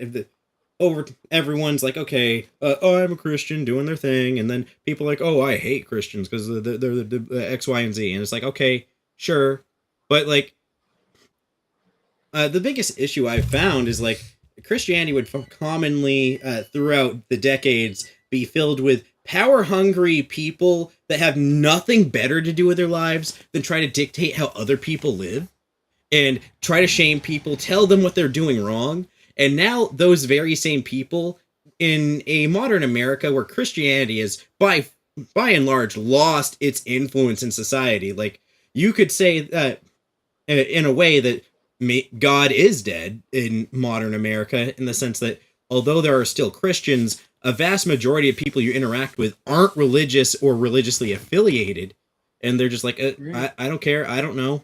everyone's like, okay, oh, I'm a Christian doing their thing, and then people are like, oh, I hate Christians because they're the X, Y, and Z, and it's like, okay, sure, but like, the biggest issue I've found is like Christianity would commonly throughout the decades be filled with power hungry people that have nothing better to do with their lives than try to dictate how other people live and try to shame people, tell them what they're doing wrong. And now those very same people in a modern America where Christianity is by and large lost its influence in society. Like, you could say that in a way that God is dead in modern America, in the sense that although there are still Christians, a vast majority of people you interact with aren't religious or religiously affiliated. And they're just like, I don't care. I don't know.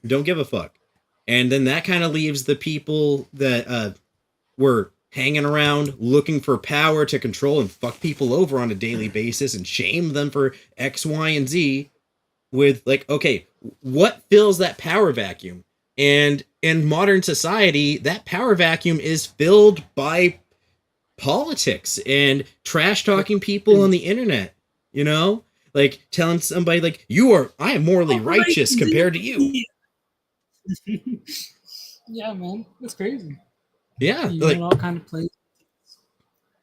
Don't give a fuck. And then that kind of leaves the people that were hanging around looking for power to control and fuck people over on a daily basis and shame them for X, Y, and Z with like, okay, what fills that power vacuum? And in modern society, that power vacuum is filled by politics and trash talking people on the internet, you know? Like telling somebody like, I am morally righteous compared to you. Yeah, man, that's crazy. Yeah, like all kind of places.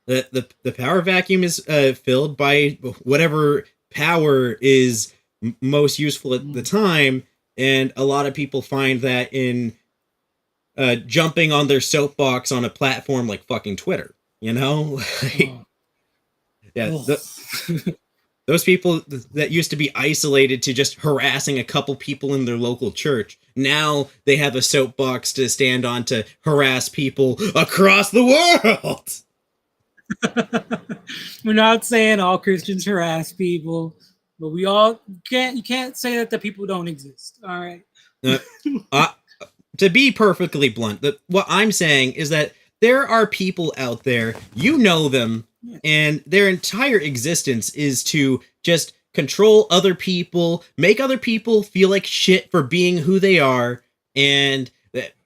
The power vacuum is filled by whatever power is most useful at the time, and a lot of people find that in jumping on their soapbox on a platform like fucking Twitter, you know? Those people that used to be isolated to just harassing a couple people in their local church, now they have a soapbox to stand on to harass people across the world. We're not saying all Christians harass people, but you can't say that the people don't exist. All right. To be perfectly blunt, what I'm saying is that there are people out there, you know them, and their entire existence is to just control other people, make other people feel like shit for being who they are, and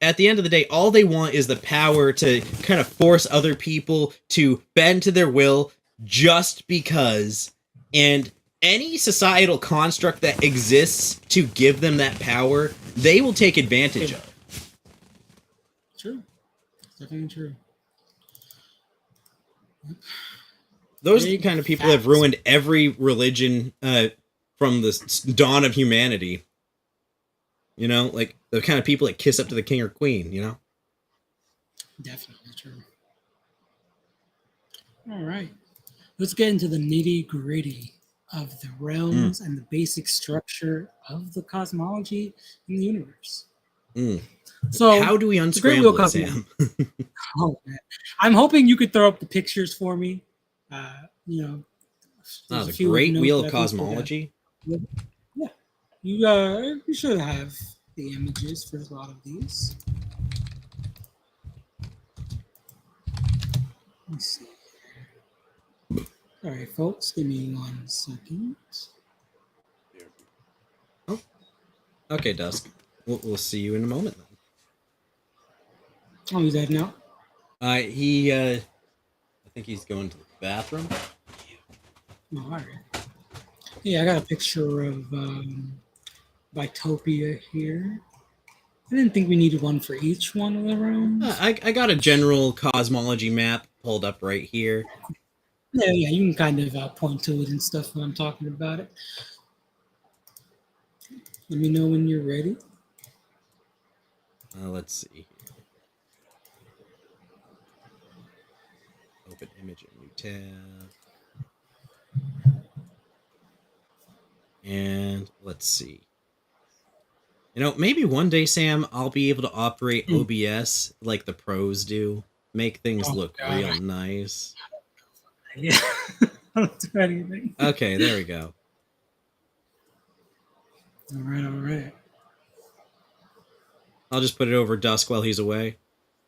at the end of the day, all they want is the power to kind of force other people to bend to their will just because. And any societal construct that exists to give them that power, they will take advantage of. True. Definitely true. Those kind of people have ruined every religion from the dawn of humanity. You know, like the kind of people that kiss up to the king or queen, you know? Definitely true. All right. Let's get into the nitty gritty of the realms and the basic structure of the cosmology in the universe. So, how do we unscramble it, Sam? Oh, man. I'm hoping you could throw up the pictures for me. you know, Oh, there's a the few Great notes Wheel that of I think you'll get. Cosmology. Yeah, you should have the images for a lot of these. Let's see. All right, folks, give me 1 second. Oh, okay, Dusk. We'll see you in a moment then. Oh, he's dead now. I think he's going to the bathroom. Oh, all right. Yeah, I got a picture of Vitopia here. I didn't think we needed one for each one of the rooms. I got a general cosmology map pulled up right here. Yeah, you can kind of point to it and stuff when I'm talking about it. Let me know when you're ready. Let's see here. Open image in new tab. And let's see. Maybe one day, Sam, I'll be able to operate OBS like the pros do. Make things look real nice. Yeah. I don't do anything. Okay, there we go. All right. I'll just put it over Dusk while he's away.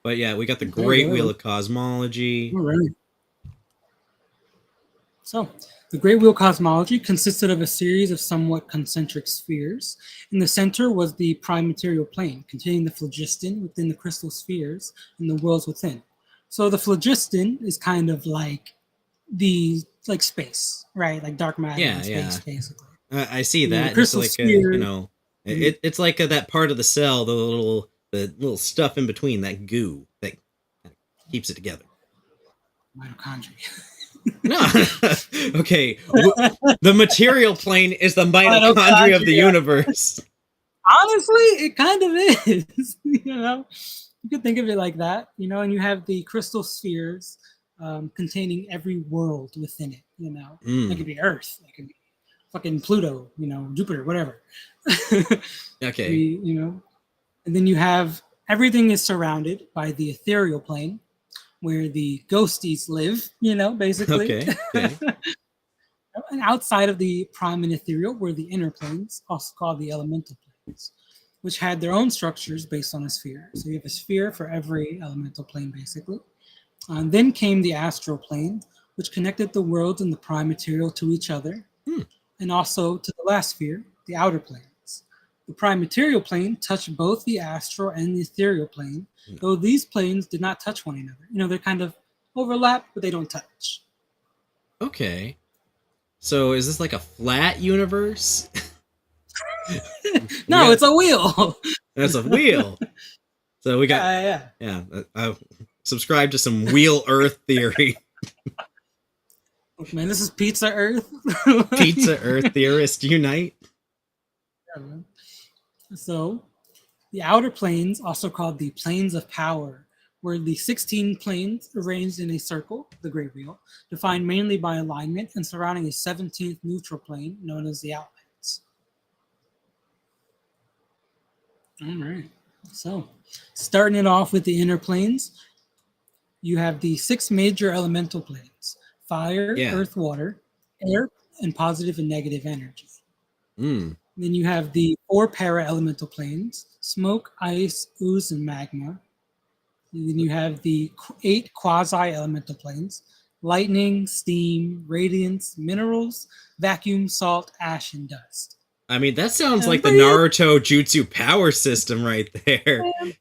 But yeah, we got the Great Wheel of Cosmology. All right. So, the Great Wheel Cosmology consisted of a series of somewhat concentric spheres. In the center was the prime material plane, containing the phlogiston within the crystal spheres and the worlds within. So the phlogiston is kind of like space, right? Like dark matter in space, basically. I see that. Crystal it's like sphere, it's like that part of the cell, the little stuff in between, that goo that keeps it together. Mitochondria. No, okay. The material plane is the mitochondria of the universe. Honestly, it kind of is. You could think of it like that. And you have the crystal spheres containing every world within it. It could be Earth, it could be fucking Pluto, Jupiter, whatever. Okay. And then you have everything is surrounded by the ethereal plane, where the ghosties live, basically. Okay. And outside of the prime and ethereal were the inner planes, also called the elemental planes, which had their own structures based on a sphere. So you have a sphere for every elemental plane, basically. Then came the astral plane, which connected the worlds in the prime material to each other, and also to the last sphere, the outer planes. The prime material plane touched both the astral and the ethereal plane, though these planes did not touch one another. They kind of overlap, but they don't touch. Okay. So is this like a flat universe? No, it's a wheel. That's a wheel. So we got subscribe to some wheel Earth theory. Man, this is Pizza Earth. Pizza Earth theorists unite. Yeah, man. So, the outer planes, also called the planes of power, were the 16 planes arranged in a circle, the Great Wheel, defined mainly by alignment and surrounding a 17th neutral plane known as the outlands. All right. So, starting it off with the inner planes, you have the 6 major elemental planes: fire, earth, water, air, and positive and negative energy. Then you have the 4 para-elemental planes: smoke, ice, ooze, and magma. And then you have the 8 quasi-elemental planes: lightning, steam, radiance, minerals, vacuum, salt, ash, and dust. I mean, that sounds like the Naruto jutsu power system right there. You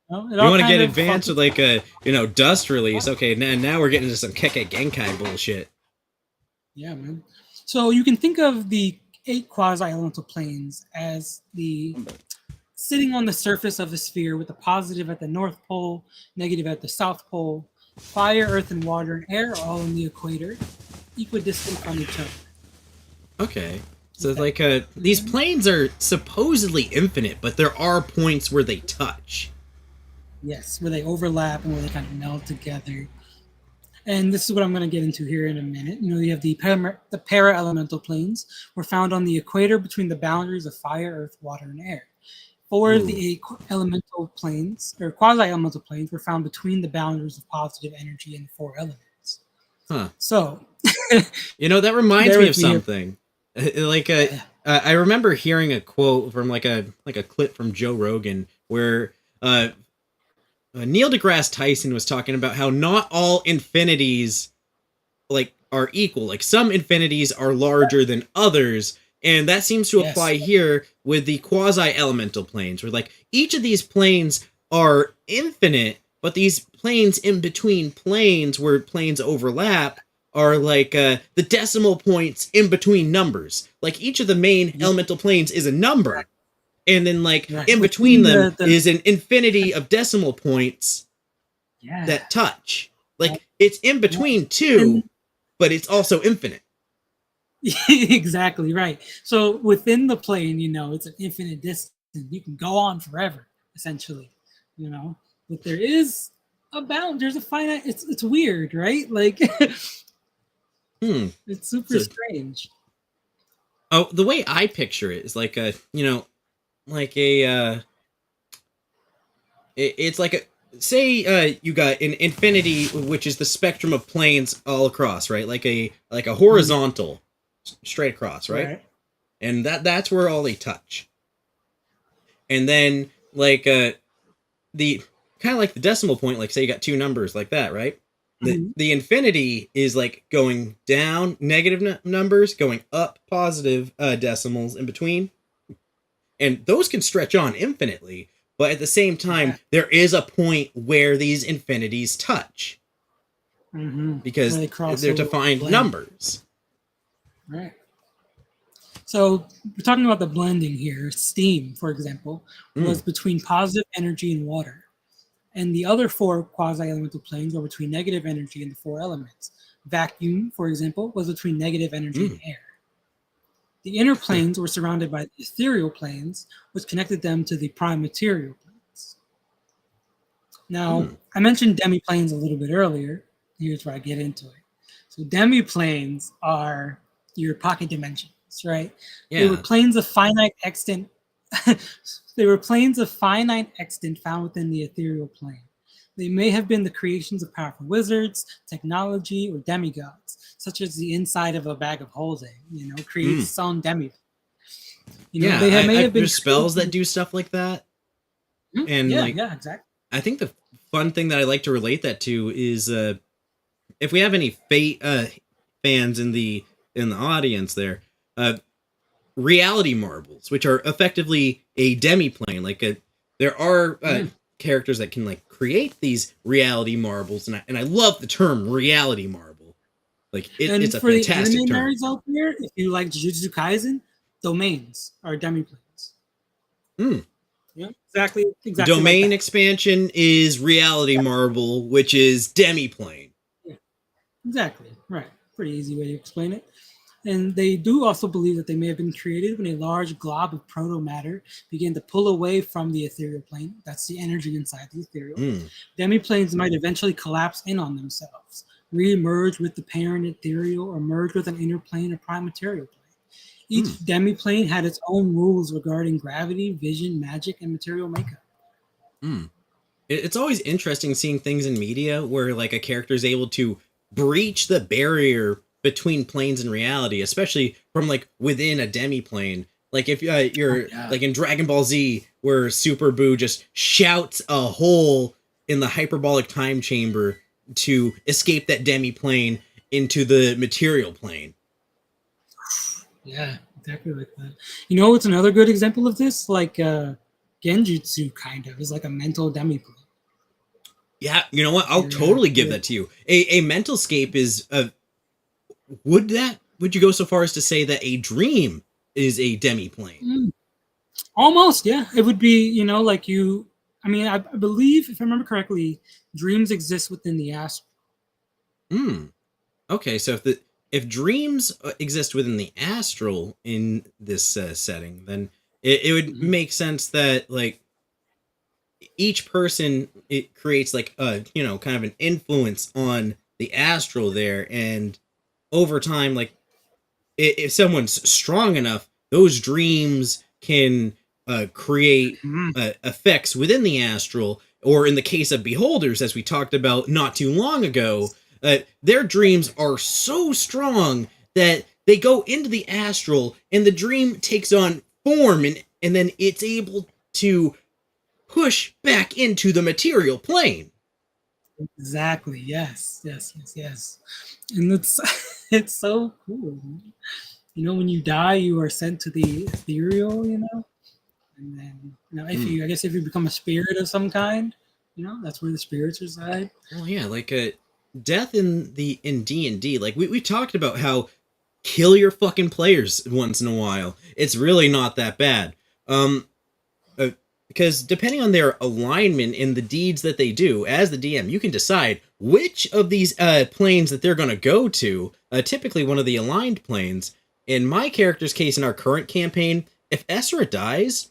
want to get advanced with like a dust release? Okay, now we're getting into some Kekkei Genkai bullshit. Yeah, man. So you can think of the 8 quasi-elemental planes as sitting on the surface of a sphere with a positive at the North Pole, negative at the South Pole. Fire, earth, and water and air are all in the equator, equidistant from each other. Okay. So like these planes are supposedly infinite, but there are points where they touch. Yes, where they overlap and where they kind of meld together. And this is what I'm going to get into here in a minute. You have the para-elemental planes were found on the equator between the boundaries of fire, earth, water, and air. 4 of the 8 elemental planes, or quasi-elemental planes, were found between the boundaries of positive energy and the 4 elements. Huh. So, That reminds Bear me with of me here. something. I remember hearing a quote from like a clip from Joe Rogan where Neil deGrasse Tyson was talking about how not all infinities like are equal. Like some infinities are larger than others, and that seems to apply Yes. here with the quasi-elemental planes, where like each of these planes are infinite, but these planes in between planes where planes overlap are like the decimal points in between numbers. Like each of the main elemental planes is a number, and then like Right. in between them is an infinity of decimal points Yeah. that touch. Like it's in between two, but it's also infinite. Exactly right. So within the plane, it's an infinite distance. You can go on forever, essentially. But there is a bound. There's a finite. It's weird, right? Like, it's super strange. Oh, the way I picture it is like a, like a, it's like a, say you got an infinity, which is the spectrum of planes all across, right? Like a horizontal, straight across, right? And that's where all they touch. And then like the kind of like the decimal point, like say you got two numbers like that, right? The infinity is like going down negative numbers, going up positive decimals in between. And those can stretch on infinitely, but at the same time, there is a point where these infinities touch. Because they're defined numbers. Right. So we're talking about the blending here. Steam, for example, was between positive energy and water. And the other four quasi-elemental planes were between negative energy and the four elements. Vacuum, for example, was between negative energy and air. The inner planes were surrounded by the ethereal planes, which connected them to the prime material planes. Now, I mentioned demi-planes a little bit earlier. Here's where I get into it. So demi-planes are your pocket dimensions, right? Yeah. They were planes of finite extent. They were planes of finite extent found within the ethereal plane. They may have been the creations of powerful wizards, technology, or demigods, such as the inside of a bag of holding, creates its own demi. There's spells that do stuff like that. And yeah, exactly. I think the fun thing that I like to relate that to is if we have any Fate fans in the audience there, reality marbles, which are effectively a demi-plane. Like there are characters that can like create these reality marbles, and I love the term reality marble. Like it's a fantastic term. Nerds out there, if you like Jujutsu Kaisen, domains are demi-planes. Yeah, exactly. Domain expansion is reality marble, which is demi-plane. Yeah, exactly. Right. Pretty easy way to explain it. And they do also believe that they may have been created when a large glob of proto-matter began to pull away from the ethereal plane. That's the energy inside the ethereal. Demi-planes might eventually collapse in on themselves, re-emerge with the parent ethereal, or merge with an inner plane or prime material plane. Each demi-plane had its own rules regarding gravity, vision, magic, and material makeup. It's always interesting seeing things in media where like a character is able to breach the barrier between planes and reality, especially from like within a demi-plane. Like if you're like in Dragon Ball Z, where Super Buu just shouts a hole in the hyperbolic time chamber to escape that demi-plane into the material plane. Yeah, exactly like that. What's another good example of this? Like Genjutsu kind of is like a mental demi-plane. Yeah, you know what? I'll totally give that to you. A mental scape is would you go so far as to say that a dream is a demi-plane? Almost, yeah. It would be, like you. I mean, I believe, if I remember correctly, dreams exist within the astral. Okay, so if dreams exist within the astral in this setting, then it would make sense that like each person, it creates like a kind of an influence on the astral there, and over time, like if someone's strong enough, those dreams can create effects within the astral, or in the case of beholders, as we talked about not too long ago, their dreams are so strong that they go into the astral and the dream takes on form and then it's able to push back into the material plane. Exactly. Yes. And it's it's so cool. When you die, you are sent to the ethereal. And then if you become a spirit of some kind, that's where the spirits reside. Well, yeah, like death in D&D. Like we talked about how kill your fucking players once in a while. It's really not that bad. Because depending on their alignment in the deeds that they do, as the DM, you can decide which of these planes that they're going to go to. Typically, one of the aligned planes. In my character's case, in our current campaign, if Essra dies,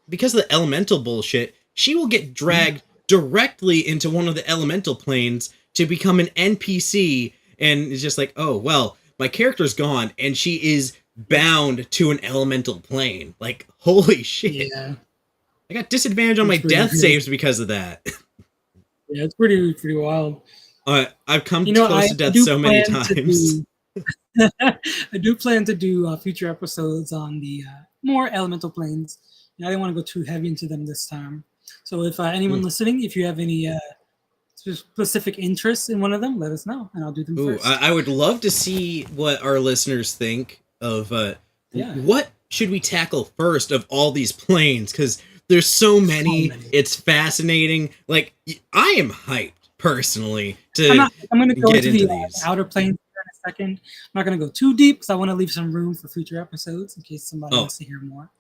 because of the elemental bullshit, she will get dragged directly into one of the elemental planes to become an NPC, and it's just like, oh, well, my character's gone, and she is bound to an elemental plane. Like, holy shit. Yeah. I got disadvantage on my death saves because of that. Yeah, it's pretty wild. I've come close to death so many times. I do plan to do future episodes on the more elemental planes. I didn't want to go too heavy into them this time. So if anyone listening, if you have any specific interests in one of them, let us know, and I'll do them first. I would love to see what our listeners think of what should we tackle first of all these planes, because there's so many. It's fascinating. Like, I am hyped personally to I'm going to go get into these outer planes in a second. I'm not going to go too deep because I want to leave some room for future episodes in case somebody wants to hear more.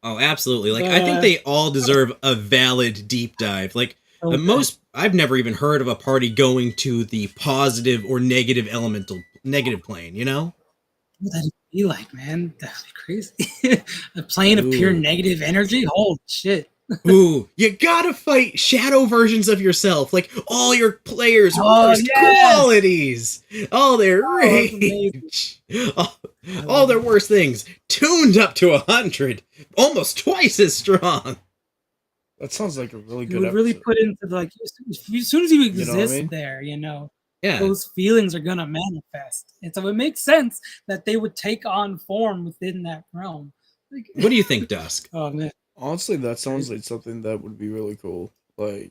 Oh, absolutely. Like, I think they all deserve a valid deep dive. Like, I've never even heard of a party going to the positive or negative plane, What that'd be like, man. That'd be crazy. A plane of pure negative energy? Holy shit. Ooh, you gotta fight shadow versions of yourself. Like, all your players' worst qualities. All their rage. All their worst things. Tuned up to 100. Almost twice as strong. That sounds like a really good episode. You would really put into, like, as soon as you exist there, those feelings are gonna manifest. And so it makes sense that they would take on form within that realm. Like, what do you think, Dusk? Oh, man. Honestly, that sounds like something that would be really cool. Like,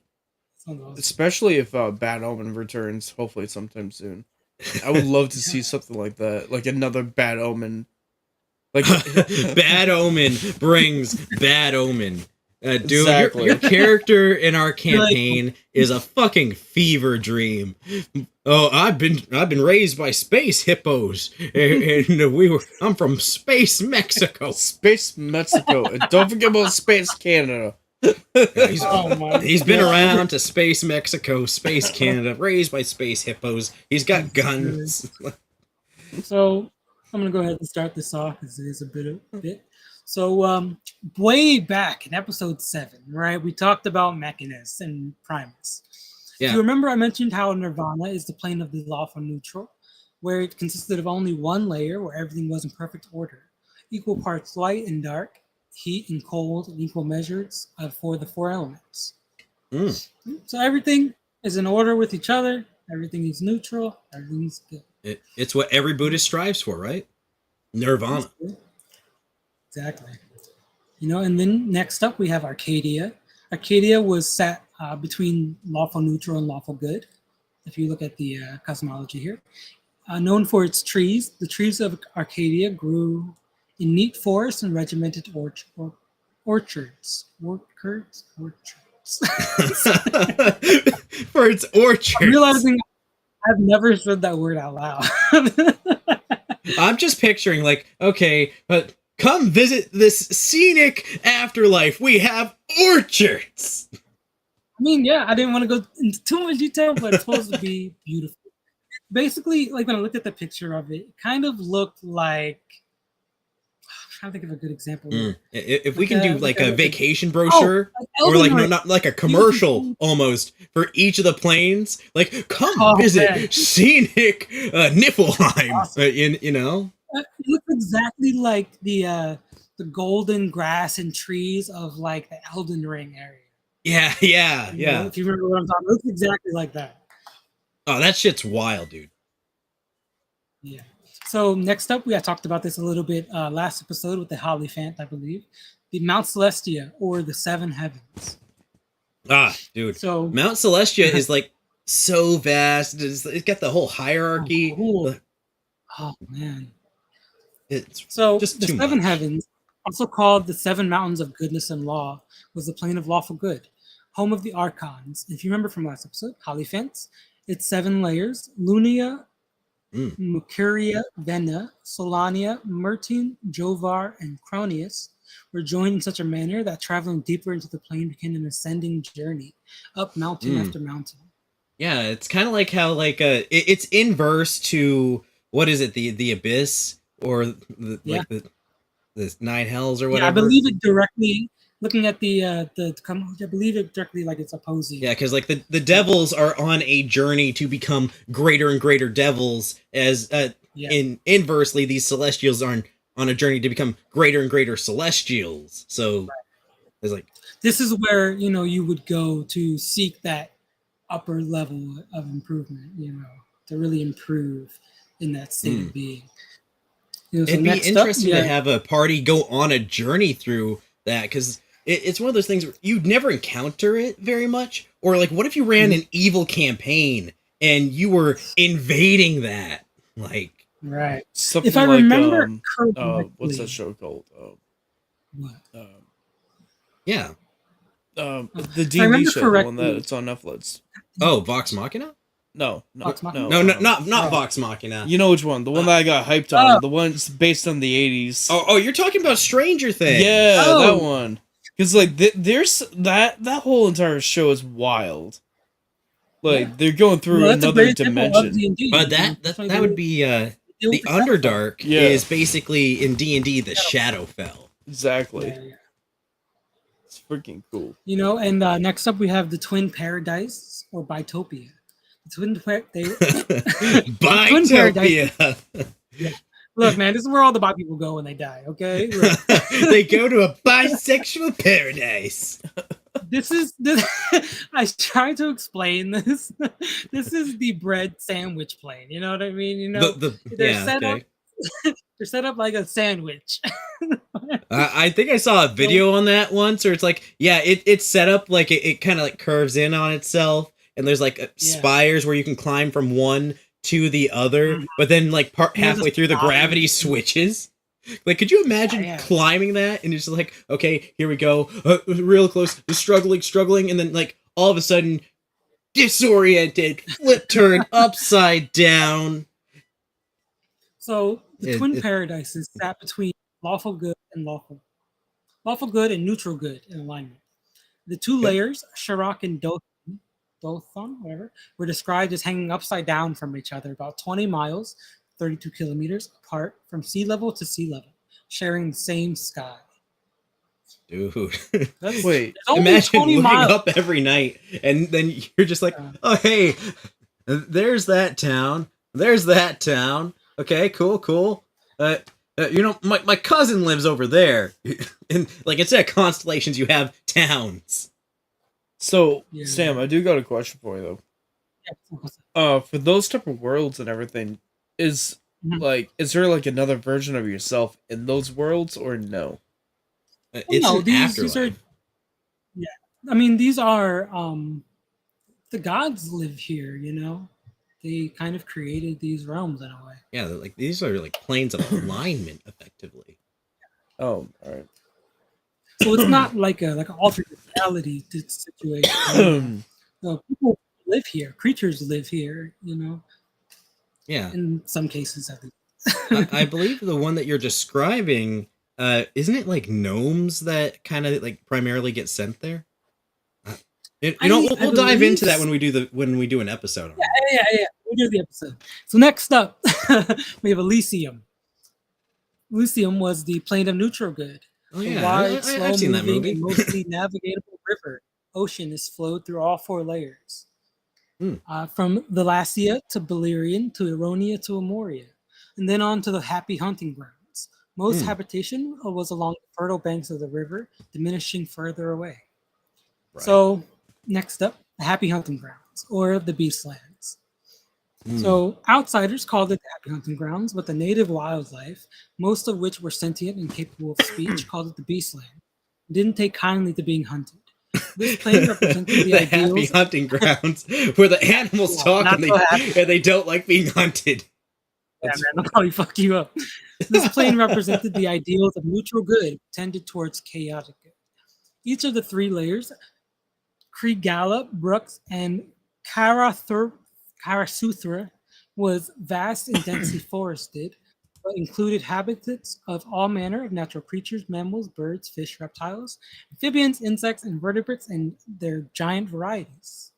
especially if Bad Omen returns, hopefully sometime soon. I would love to see something like that, like another Bad Omen. Like, Bad Omen brings Bad Omen. Dude, exactly. your character in our campaign is a fucking fever dream. Oh, I've been raised by space hippos, and I'm from Space Mexico. Space Mexico, and don't forget about Space Canada. He's been around to Space Mexico, Space Canada, raised by space hippos. He's got guns. So I'm gonna go ahead and start this off because it is a bit. So way back in episode 7, right, we talked about Mechanus and Primus. Yeah. Do you remember I mentioned how Nirvana is the plane of the lawful neutral, where it consisted of only one layer where everything was in perfect order, equal parts light and dark, heat and cold, in equal measures for the 4 elements. So everything is in order with each other, everything is neutral, everything's good. It's what every Buddhist strives for, right? Nirvana. Exactly. And then next up we have Arcadia. Arcadia was set between lawful neutral and lawful good. If you look at the cosmology here. Known for its trees, the trees of Arcadia grew in neat forests and regimented orchards. For its orchards. I'm realizing I've never said that word out loud. I'm just picturing, like, okay, but come visit this scenic afterlife. We have orchards. I mean, yeah, I didn't want to go into too much detail, but it's supposed to be beautiful. Basically, like, when I looked at the picture of it, it kind of looked like, I'm trying to think of a good example. If we can do like a vacation brochure, or like not like a commercial almost for each of the planes, like, come visit scenic Niflheim. Awesome. It looks exactly like the golden grass and trees of like the Elden Ring area. Yeah. If you remember what I'm talking about, it looks exactly like that. Oh, that shit's wild, dude. Yeah. So next up, we had talked about this a little bit last episode with the Hollyphant, I believe. The Mount Celestia, or the Seven Heavens. Ah, dude. So Mount Celestia is like so vast. It's got the whole hierarchy. cool. Oh man. It's So just the too Seven much. Heavens, also called the Seven Mountains of Goodness and Law, was the plane of lawful good, home of the Archons. If you remember from last episode, Hollyphants, its 7 layers: Lunia, Mercuria, Vena, Solania, Mertine, Jovar, and Cronius were joined in such a manner that traveling deeper into the plane became an ascending journey up mountain after mountain. Yeah, it's kind of like how it's inverse to what is it, the abyss or the 9 hells or whatever. Yeah, I believe it directly. Looking at I believe it directly like it's opposing. Yeah, because like the devils are on a journey to become greater and greater devils, as inversely these celestials are on a journey to become greater and greater celestials. So it's like this is where you would go to seek that upper level of improvement. To really improve in that state of being. It'd be interesting to have a party go on a journey through that, because it's one of those things where you'd never encounter it very much. Or like, what if you ran an evil campaign and you were invading that? Like, right. Something if I like, remember what's that show called? What? Yeah. The D&D show, the one that it's on Netflix. Oh, Vox Machina? No, not Vox Machina. You know which one? The one that I got hyped on. The one's based on the 80s. Oh, you're talking about Stranger Things. Yeah, that one. Because like there's that whole entire show is wild. Like they're going through another dimension. But that would be the Underdark is basically in D&D the Shadowfell. Exactly. Yeah. It's freaking cool. And next up we have the Twin Paradise or Bitopia. The Twin Paradise. Yeah. Look, man, this is where all the bi people go when they die. Okay, they go to a bisexual paradise. This. I try to explain this. This is the bread sandwich plane. You know what I mean? They're set up. They're set up like a sandwich. I think I saw a video on that once, where it's like, it's set up like it kind of like curves in on itself, and there's like spires where you can climb from one to the other, but then like halfway through the gravity switches. Like, could you imagine climbing that and it's just like, okay, here we go, real close, struggling, and then like all of a sudden disoriented, flip turn upside down. So the Twin Paradises sat between lawful good and lawful good and neutral good in alignment. The 2 layers, Sharak and Dothon, whatever, were described as hanging upside down from each other about 20 miles, 32 kilometers apart from sea level to sea level, sharing the same sky. Dude, wait! Imagine looking up every night, and then you're just like, "Oh, hey, there's that town. There's that town. Okay, cool. My cousin lives over there." And like, instead of constellations, you have towns. So, Sam, I do got a question for you though. For those type of worlds and everything, is there like another version of yourself in those worlds, or no? These are. Yeah, I mean, these are the gods live here. They kind of created these realms in a way. Yeah, like these are like planes of alignment, effectively. Oh, all right. So it's not like an alternate reality situation. People live here. Creatures live here. Yeah. In some cases, at least. I believe the one that you're describing, isn't it like gnomes that kind of like primarily get sent there? We'll dive into that when we do an episode. Yeah. We'll do the episode. So next up, we have Elysium. Elysium was the plane of neutral good. Oh yeah, wide, I've seen that movie. Mostly navigatable river ocean is flowed through all 4 layers. From the Lassia to Beleriand to Eronia to Amoria, and then on to the Happy Hunting Grounds. Most habitation was along the fertile banks of the river, diminishing further away. Right. So, next up, the Happy Hunting Grounds, or the Beastlands. So outsiders called it the happy hunting grounds, but the native wildlife, most of which were sentient and capable of speech, called it the beastland. Didn't take kindly to being hunted. This plane represented the happy ideals. hunting grounds where the animals talk not and so happy. they don't like being hunted. Yeah, man, they'll probably fuck you up. This plane represented the ideals of neutral good tended towards chaotic good. Each of the three layers, Kriegala, Brooks, and Karasuthra, was vast and densely forested, but included habitats of all manner of natural creatures, mammals, birds, fish, reptiles, amphibians, insects, invertebrates, and their giant varieties.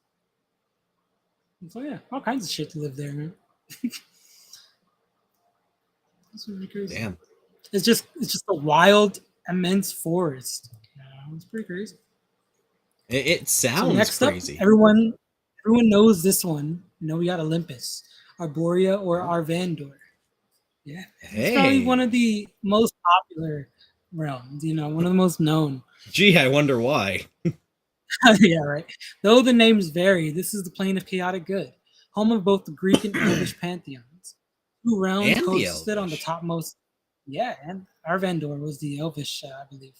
So yeah, all kinds of shit to live there, man. That's really crazy. Damn. It's just a wild, immense forest. It's pretty crazy. It sounds next crazy. Up, everyone knows this one. We got Olympus, Arborea, or Arvandor. Yeah, it's probably one of the most popular realms. One of the most known. Gee, I wonder why. Yeah, right. Though the names vary, this is the plane of chaotic good, home of both the Greek and Elvish pantheons. Two realms coexisted on the topmost. Yeah, and Arvandor was the Elvish, I believe.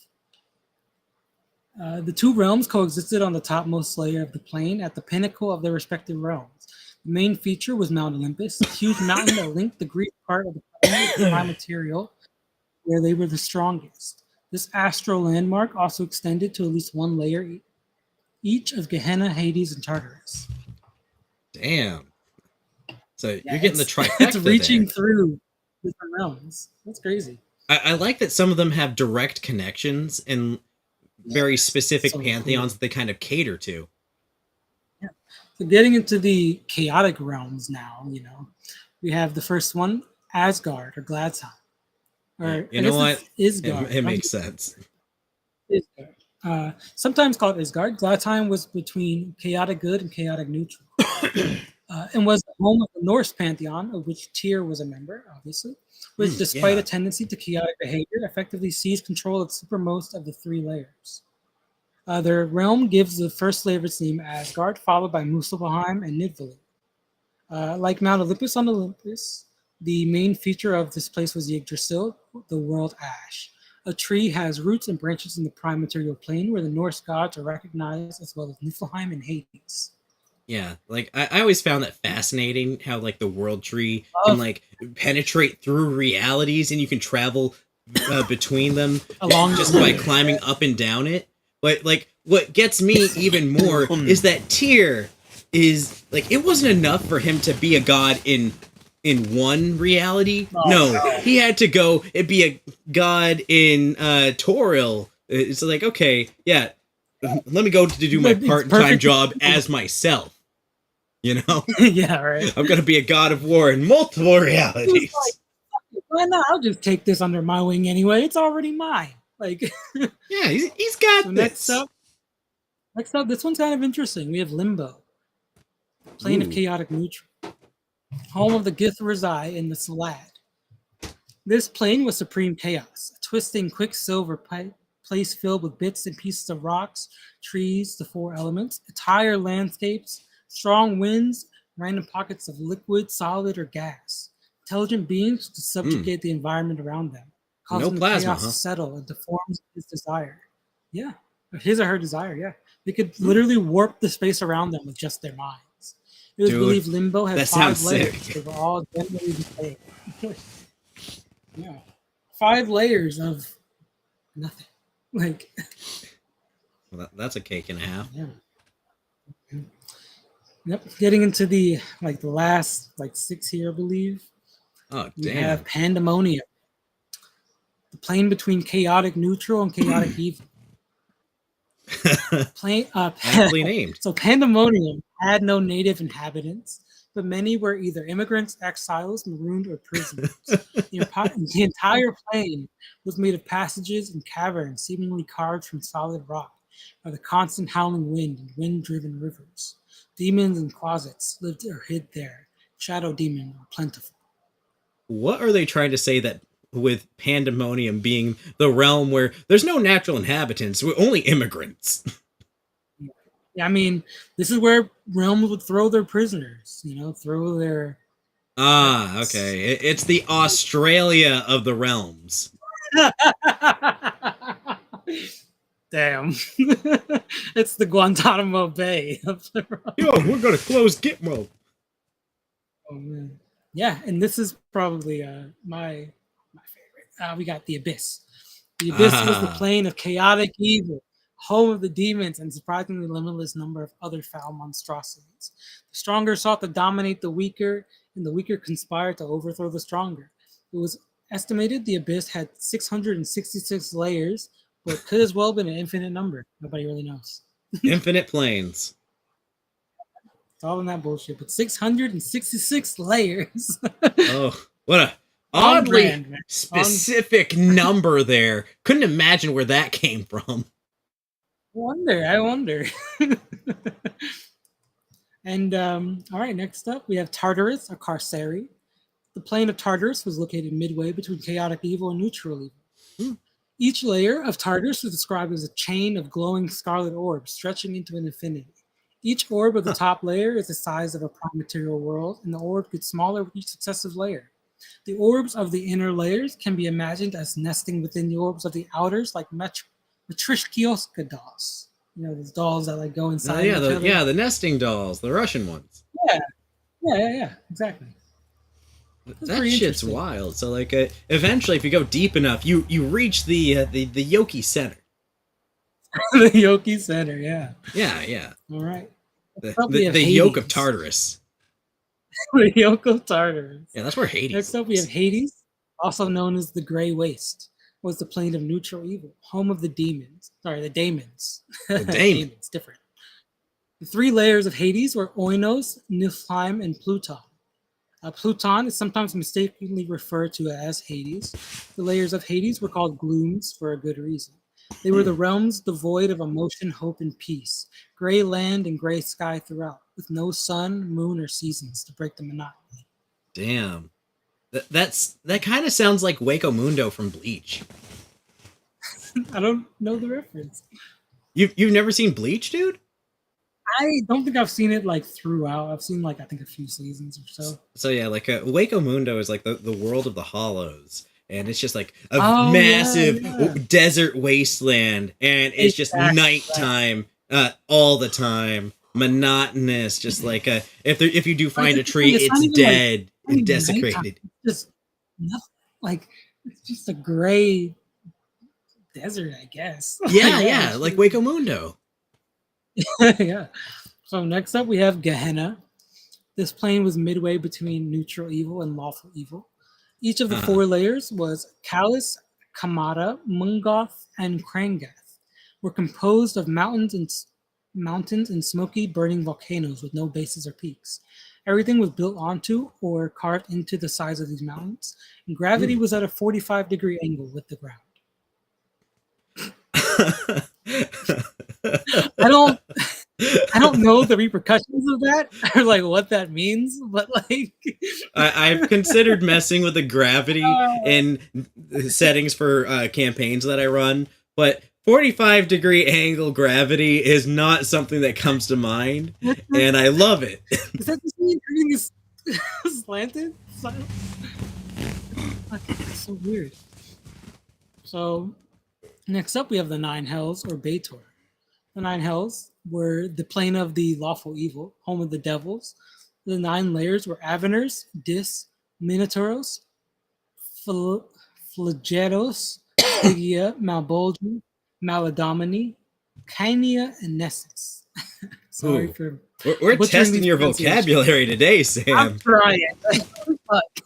The two realms coexisted on the topmost layer of the plane at the pinnacle of their respective realms. The main feature was Mount Olympus, a huge mountain that linked the Greek part of the plane with the prime material, where they were the strongest. This astral landmark also extended to at least one layer each of Gehenna, Hades, and Tartarus. Damn. So you're getting the trifecta. It's reaching through different realms. That's crazy. I like that some of them have direct connections and very specific pantheons that they kind of cater to. Yeah. So getting into the chaotic realms now, we have the first one, Asgard or Gladsheim. Or you know what? Isgard. It makes sense. Isgard. Sometimes called Isgard, Gladsheim was between chaotic good and chaotic neutral. And was the home of the Norse pantheon, of which Tyr was a member, obviously, which, despite a tendency to chaotic behavior, effectively seized control of the supermost of the three layers. Their realm gives the first layer its name Asgard, followed by Muspelheim and Nidhogg. Like Mount Olympus on Olympus, the main feature of this place was Yggdrasil, the world ash. A tree has roots and branches in the prime material plane, where the Norse gods are recognized, as well as Niflheim and Hades. Yeah, like I always found that fascinating, how like the world tree can like penetrate through realities and you can travel between them just by climbing up and down it. But like what gets me even more is that Tyr is like, it wasn't enough for him to be a god in one reality. No, he had to go and be a god in Toril. It's like, okay, yeah, let me go to do my part-time job as myself. Yeah, right. I'm gonna be a god of war in multiple realities. Like, why not? I'll just take this under my wing anyway. It's already mine. Like, yeah, he's got this. Next up, this one's kind of interesting. We have Limbo, plane of chaotic neutral, home of the Githrizai and the Salad. This plane was supreme chaos, a twisting quicksilver place filled with bits and pieces of rocks, trees, the four elements, entire landscapes, strong winds, random pockets of liquid, solid, or gas. Intelligent beings to subjugate the environment around them, causing the chaos to settle and to form his desire. Yeah, his or her desire, yeah. They could literally warp the space around them with just their minds. It was believed Limbo had 5 layers. They were all generally the same. Yeah. 5 layers of nothing. Like, well, that's a cake and a half. Yeah. Yep. Getting into the last 6 here, I believe. Oh, damn. We have Pandemonium, the plane between chaotic neutral and chaotic evil. Aptly named. So Pandemonium had no native inhabitants, but many were either immigrants, exiles, marooned, or prisoners. The entire plane was made of passages and caverns seemingly carved from solid rock by the constant howling wind and wind-driven rivers. Demons in closets lived or hid there. Shadow demons were plentiful. What are they trying to say that with Pandemonium being the realm where there's no natural inhabitants, we're only immigrants? Yeah, I mean, this is where realms would throw their prisoners. Throw their. Okay. It's the Australia of the realms. Damn. It's the Guantanamo Bay of the realm. Yo, we're gonna close Gitmo. Oh man. Yeah, and this is probably my favorite. We got the Abyss. The Abyss was the plane of chaotic evil, home of the demons, and surprisingly limitless number of other foul monstrosities. The stronger sought to dominate the weaker, and the weaker conspired to overthrow the stronger. It was estimated the Abyss had 666 layers, but could as well have been an infinite number. Nobody really knows. Infinite planes. It's all in that bullshit, but 666 layers. Oh, what a oddly specific number there. Couldn't imagine where that came from. I wonder. And all right, next up we have Tartarus, or Carceri. The plane of Tartarus was located midway between chaotic evil and neutral evil. Each layer of Tartarus is described as a chain of glowing scarlet orbs stretching into an infinity. Each orb of the top layer is the size of a prime material world, and the orb gets smaller with each successive layer. The orbs of the inner layers can be imagined as nesting within the orbs of the outers, like Matryoshka dolls. Those dolls that like go inside. The nesting dolls, the Russian ones. Yeah, exactly. That shit's wild. So like, eventually, if you go deep enough, you reach the Yoki Center. The Yoki Center, yeah. Yeah. All right. The yoke of Tartarus. The yoke of Tartarus. Yeah, that's where Hades. Next up, we have Hades, also known as the Grey Waste, was the plane of neutral evil, home of the demons. Sorry, the daemons. The daemons. Different. The three layers of Hades were Oinos, Niflheim, and Pluton. Pluton is sometimes mistakenly referred to as Hades. The layers of Hades were called glooms for a good reason. They were the realms devoid of emotion, hope, and peace. Gray land and gray sky throughout, with no sun, moon, or seasons to break the monotony. Damn. That kind of sounds like Waco Mundo from Bleach. I don't know the reference. You've never seen Bleach, dude? I don't think I've seen it like throughout. I've seen like I think a few seasons or so. So yeah, like Waco Mundo is like the world of the hollows, and it's just like a massive desert wasteland, and it's just nighttime all the time, monotonous. Just like if you do find a tree, it's dead and desecrated. Just nothing. Like it's just a gray desert, I guess. Yeah, like Waco Mundo. Yeah. So next up we have Gehenna. This plane was midway between neutral evil and lawful evil. Each of the four layers was Callus, Kamata, Mungoth, and Krangath. Were composed of mountains and smoky, burning volcanoes with no bases or peaks. Everything was built onto or carved into the sides of these mountains, and gravity was at a 45-degree angle with the ground. I don't know the repercussions of that or like what that means, but like I've considered messing with the gravity in settings for campaigns that I run, but 45-degree angle gravity is not something that comes to mind, and I love it. Does that just mean everything is slanted? It's so weird. So next up we have the Nine Hells, or Baator. The Nine Hells were the plane of the lawful evil, home of the devils. The 9 layers were Aveners, Dis, Minotauros, Flagelos, Stygia, Malbolgia, Maladomini, Kainia, and Nessus. Sorry for we're testing your vocabulary today, Sam. I'm trying.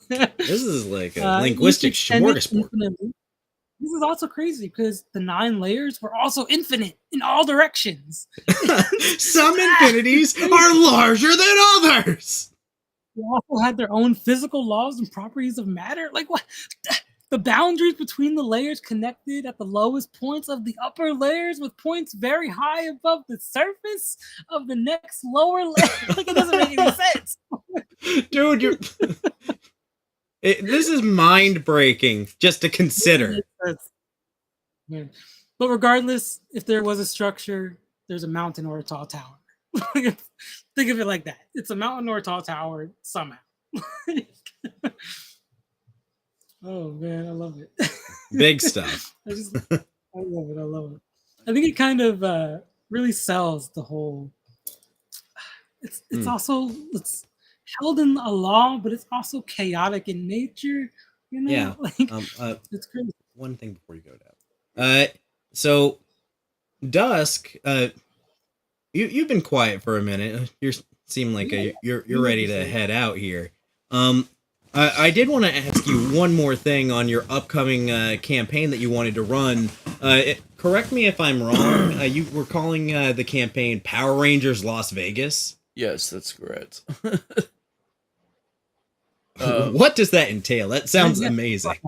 This is like a linguistic smorgasbord. This is also crazy because the 9 layers were also infinite in all directions. Some infinities are larger than others. They also had their own physical laws and properties of matter. Like what? The boundaries between the layers connected at the lowest points of the upper layers with points very high above the surface of the next lower layer. Like it doesn't make any sense. Dude, this is mind-breaking just to consider. But regardless, if there was a structure, there's a mountain or a tall tower. Think of it like that. It's a mountain or a tall tower somehow. Oh man, I love it. Big stuff. I love it. I love it. I think it kind of really sells the whole. It's also it's held in a law, but it's also chaotic in nature. You know, Yeah. like it's crazy. One thing before you go down. So Dusk, you've been quiet for a minute. You seem like you're ready to head out here. I did want to ask you one more thing on your upcoming campaign that you wanted to run. Correct me if I'm wrong. You were calling the campaign Power Rangers Las Vegas. Yes, that's correct. What does that entail? That sounds amazing.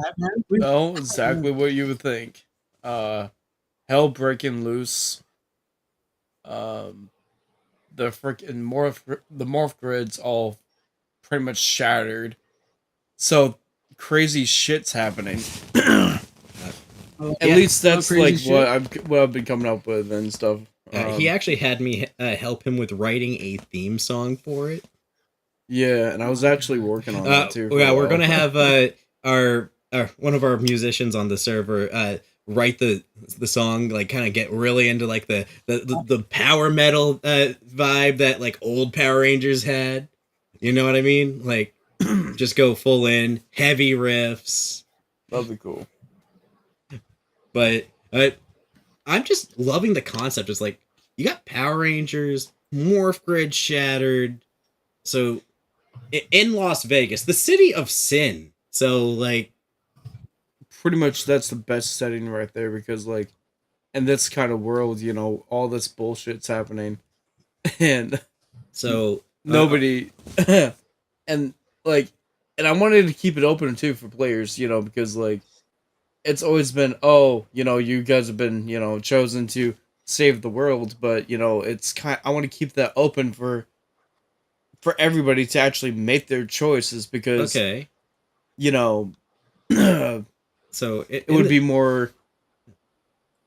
No, exactly what you would think. Hell breaking loose. The freaking morph grids all pretty much shattered. So crazy shit's happening. At least that's like what I've been coming up with and stuff. He actually had me help him with writing a theme song for it. Yeah, and I was actually working on that too. Yeah, we're gonna have our one of our musicians on the server write the song, like kind of get really into like the power metal vibe that like old Power Rangers had. You know what I mean? Like just go full in heavy riffs. That'd be cool. But I'm just loving the concept. It's like you got Power Rangers, morph grid shattered. So in Las Vegas, the city of sin. So like pretty much that's the best setting right there, because like in this kind of world, you know, all this bullshit's happening. And so nobody and like, and I wanted to keep it open too for players, you know, because like it's always been, oh, you know, you guys have been, you know, chosen to save the world, but you know, I want to keep that open for everybody to actually make their choices, because you know, so it would be more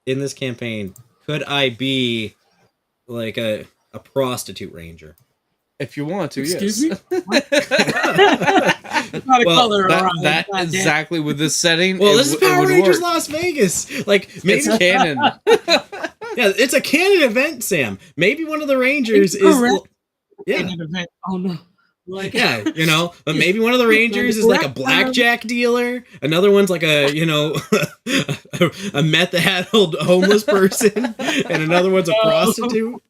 in this campaign. Could I be like a prostitute ranger? If you want to, Excuse yes. me? Not a color that exactly with this setting. Well, this is Power Rangers Las Vegas. Like maybe it's canon. Yeah, it's a canon event, Sam. Maybe one of the Rangers is canon event. Oh no. Like, yeah, you know, but maybe one of the Rangers is like a blackjack dealer. Another one's like a, you know, a meth-addled homeless person, and another one's a prostitute.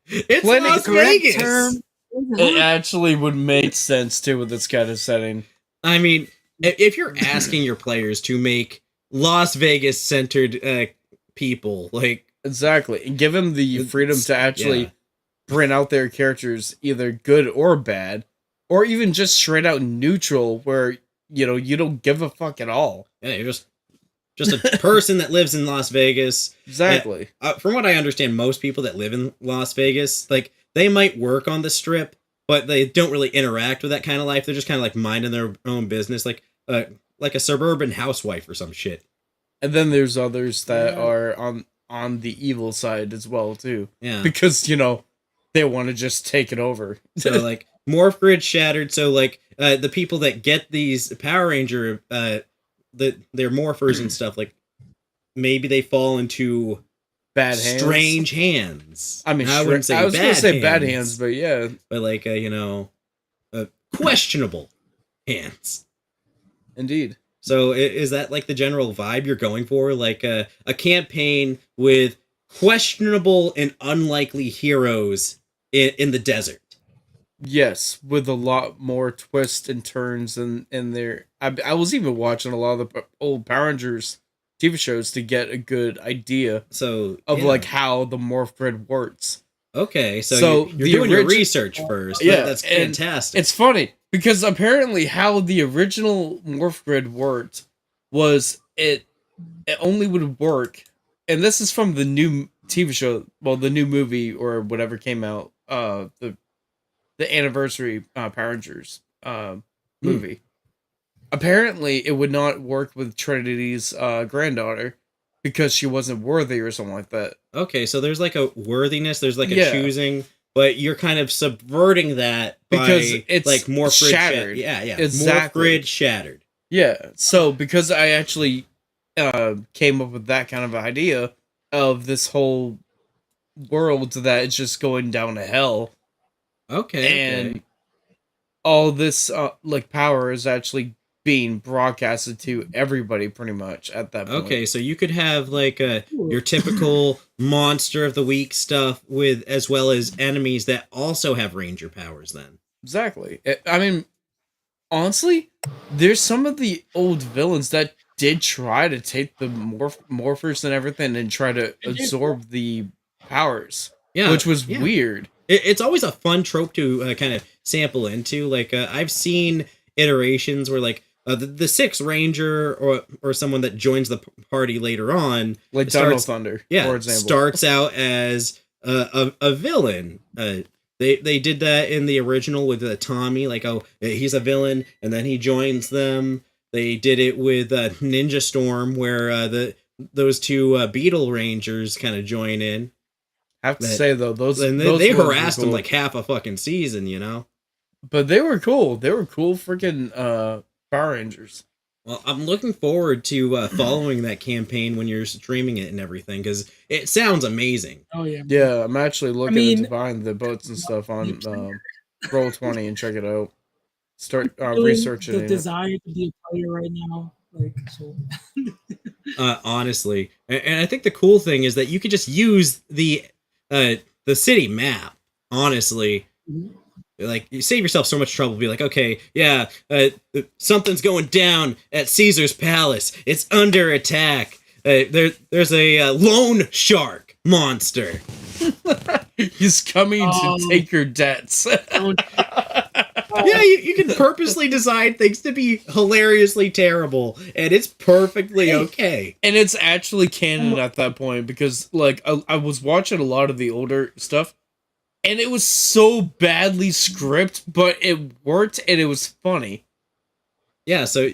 It's Las Vegas. Term. It actually would make sense too with this kind of setting. I mean, if you're asking your players to make Las Vegas centered people, like exactly, and give them the freedom to actually bring out their characters, either good or bad, or even just straight out neutral, where you know you don't give a fuck at all. Yeah, you're just a person that lives in Las Vegas. Exactly. From what I understand, most people that live in Las Vegas, like they might work on the strip, but they don't really interact with that kind of life. They're just kind of like minding their own business, like a suburban housewife or some shit. And then there's others that are on the evil side as well too. Yeah. Because, you know, they want to just take it over. So like morph grid shattered. So like the people that get these Power Ranger their morphers and stuff, like maybe they fall into bad hands. Strange hands. I mean, I wouldn't say I was gonna say bad hands, but yeah. But like you know, questionable hands. Indeed. So is that like the general vibe you're going for? Like a campaign with questionable and unlikely heroes in the desert? Yes, with a lot more twists and turns in there. I was even watching a lot of the old Power Rangers TV shows to get a good idea of like how the morph grid works. Okay, so you're doing your research first. Yeah, that's fantastic. It's funny because apparently how the original morph grid worked was it only would work, and this is from the new TV show, well, the new movie or whatever came out, the anniversary Power Rangers movie. Apparently, it would not work with Trinity's granddaughter because she wasn't worthy or something like that. Okay, so there's like a worthiness, there's like a choosing. but you're kind of subverting that because by, it's like Morphrid shattered. Yeah, Exactly. Morphrid shattered. Yeah. So because I actually came up with that kind of idea of this whole world that is just going down to hell, and all this like power is actually being broadcasted to everybody pretty much at that point. Okay, so you could have like your typical monster of the week stuff with, as well as enemies that also have ranger powers then. Exactly. I mean, honestly, there's some of the old villains that did try to take the morphers and everything and try to absorb the powers. Yeah, which was weird. It's always a fun trope to kind of sample into. Like I've seen iterations where like the sixth ranger or someone that joins the party later on, like Dino Thunder, for example, starts out as a villain. They did that in the original with Tommy, like, oh, he's a villain, and then he joins them. They did it with Ninja Storm, where those two Beetle Rangers kind of join in. I have to say though, they harassed him like half a fucking season, you know. But they were cool. They were cool freaking Power Rangers. Well, I'm looking forward to following that campaign when you're streaming it and everything, because it sounds amazing. Oh yeah. Yeah, I'm actually looking to find the boats and stuff on Roll20 and check it out. Start researching the desire to be a player right now, like so. Honestly, and I think the cool thing is that you could just use the city map. Honestly. Mm-hmm. Like, you save yourself so much trouble. Be like, okay, yeah, something's going down at Caesar's palace. It's under attack. There's a lone shark monster. He's coming to take your debts. Yeah, you can purposely design things to be hilariously terrible, and it's perfectly okay. And it's actually canon at that point, because, like, I was watching a lot of the older stuff, and it was so badly scripted, but it worked and it was funny. Yeah, so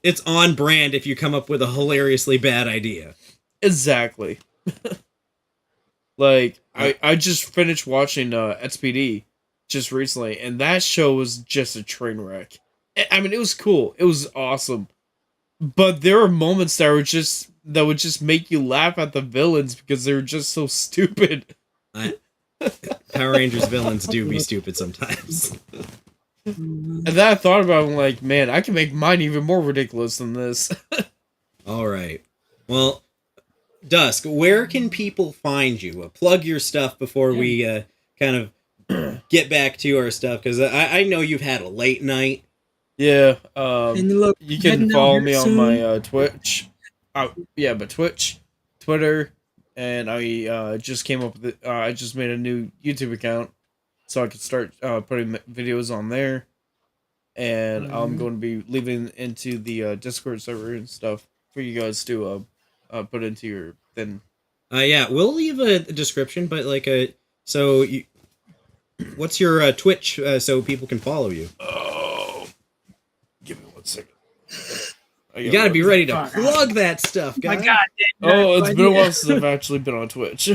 it's on brand if you come up with a hilariously bad idea. Exactly. Like, I just finished watching SPD just recently, and that show was just a train wreck. I mean, it was cool. It was awesome. But there are moments that would just make you laugh at the villains because they were just so stupid. Power Rangers villains do be stupid sometimes. And then I thought about it, I'm like, man, I can make mine even more ridiculous than this. All right. Well, Dusk, where can people find you? Plug your stuff before we kind of get back to our stuff, because I know you've had a late night. Yeah. And look, you can follow me on my Twitch. Twitch, Twitter. And I just came up with I just made a new YouTube account so I could start putting videos on there. And I'm going to be leaving into the Discord server and stuff for you guys to put into your thing. Yeah, we'll leave a description, but like what's your Twitch so people can follow you? Oh, give me 1 second. You gotta be ready to plug that stuff, guys. My God, it's been a while since I've actually been on Twitch.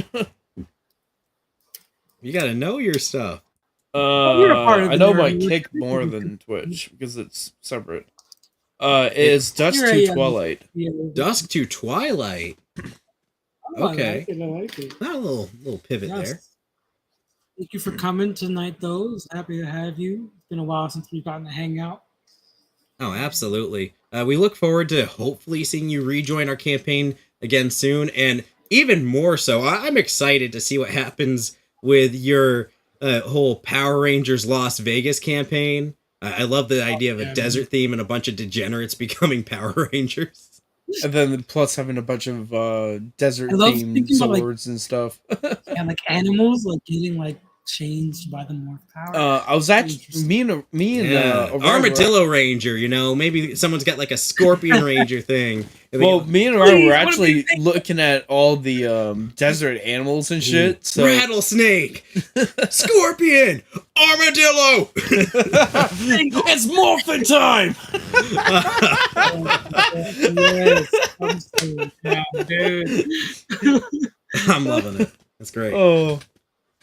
You gotta know your stuff. I know my Kick more than Twitch because it's separate. It's Dusk2Twilight. Dusk2Twilight. Okay. I like it. A little pivot there. Thank you for coming tonight, though. It's happy to have you. It's been a while since we've gotten to hang out. Oh, absolutely. We look forward to hopefully seeing you rejoin our campaign again soon, and even more so, I'm excited to see what happens with your whole Power Rangers Las Vegas campaign. I love the idea of a desert theme and a bunch of degenerates becoming Power Rangers. And then plus having a bunch of desert themed swords and stuff. And like animals like getting like changed by the morph power. I was actually me and Armadillo Ranger, you know, maybe someone's got like a Scorpion Ranger thing. Well, me and Ryan were actually looking at all the desert animals and shit. So. Rattlesnake, Scorpion, Armadillo. It's morphin' time. Yes, dude. I'm loving it. That's great. Oh.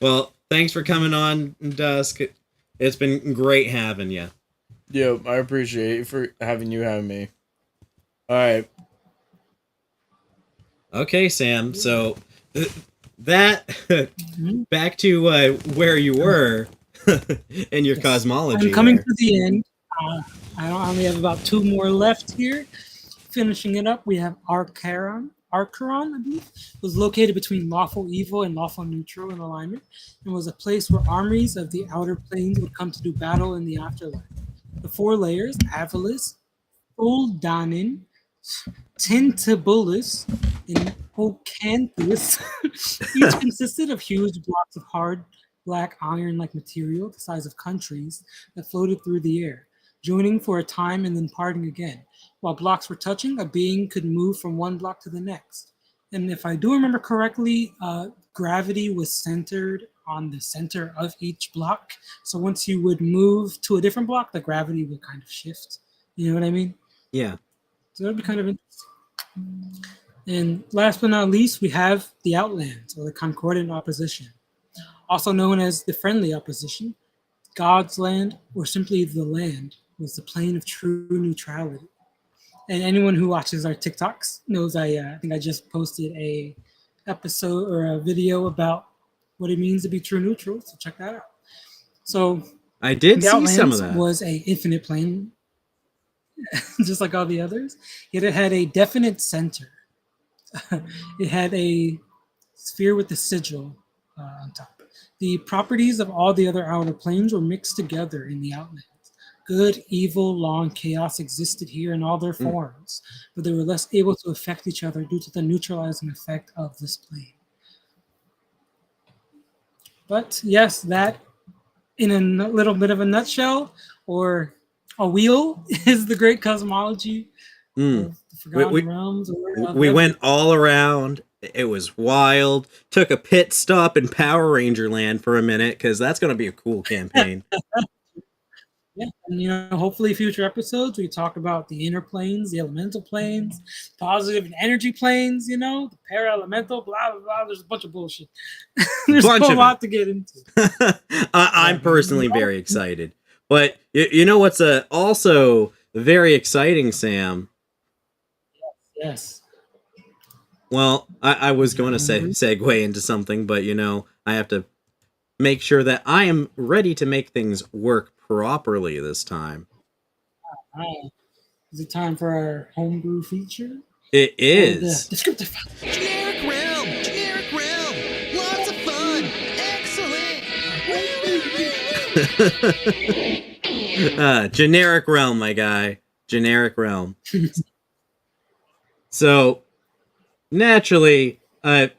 Well, thanks for coming on, Dusk. It's been great having you. Yeah, I appreciate it for having me. All right. Okay, Sam. So that Mhm. back to where you were in your Yes. cosmology. I'm coming there. to the end. I only have about 2 more left here. Finishing it up, we have Archaron, I believe, was located between lawful evil and lawful neutral in alignment, and was a place where armies of the outer planes would come to do battle in the afterlife. The 4 layers, Avalis, Uldanin, Tintabulus, and Ocanthus, each consisted of huge blocks of hard black iron-like material the size of countries that floated through the air, joining for a time and then parting again. While blocks were touching, a being could move from one block to the next. And if I do remember correctly, gravity was centered on the center of each block. So once you would move to a different block, the gravity would kind of shift. You know what I mean? Yeah. So that'd be kind of interesting. And last but not least, we have the Outlands, or the Concordant Opposition, also known as the Friendly Opposition. God's land, or simply the land, was the plane of true neutrality. And anyone who watches our TikToks knows I think I just posted a episode or a video about what it means to be true neutral. So check that out. So I did the see some of Outlands that. was a infinite plane, just like all the others. Yet it had a definite center. It had a sphere with the sigil on top. The properties of all the other outer planes were mixed together in the Outlands. Good, evil, law, and chaos existed here in all their forms, but they were less able to affect each other due to the neutralizing effect of this plane. But yes, that in a little bit of a nutshell, or a wheel, is the great cosmology of the Forgotten Realms. We went all around. It was wild. Took a pit stop in Power Ranger Land for a minute because that's going to be a cool campaign. Yeah, and hopefully future episodes we talk about the inner planes, the elemental planes, positive and energy planes. The para-elemental, blah blah blah. There's a bunch of bullshit. There's a lot to get into. I'm personally very excited, but you know what's also very exciting, Sam? Yes. Well, I was going to segue into something, but I have to make sure that I am ready to make things work properly this time. Is it time for our homebrew feature? It is. Descriptive. Generic realm, lots of fun, excellent. Generic realm, my guy. Generic realm. So, naturally, I've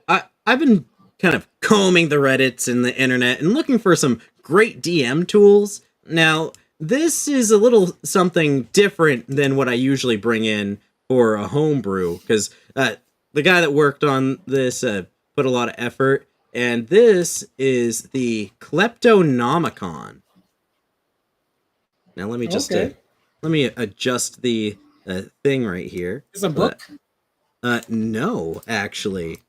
been kind of combing the Reddits and the internet and looking for some great DM tools. Now, this is a little something different than what I usually bring in for a homebrew, because the guy that worked on this put a lot of effort, and this is the Kleptonomicon. Now, let me just let me adjust the thing right here. It's a book? No, actually.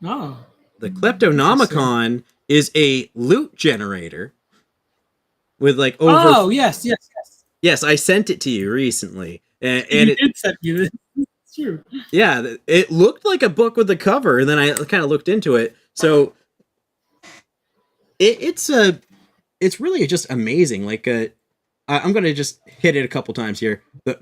Oh. The Kleptonomicon is a loot generator with like over. Oh, yes. Yes, I sent it to you recently, and you did send me this. It's true. Yeah, it looked like a book with the cover, and then I kind of looked into it. So it's really just amazing. Like I'm gonna just hit it a couple times here. The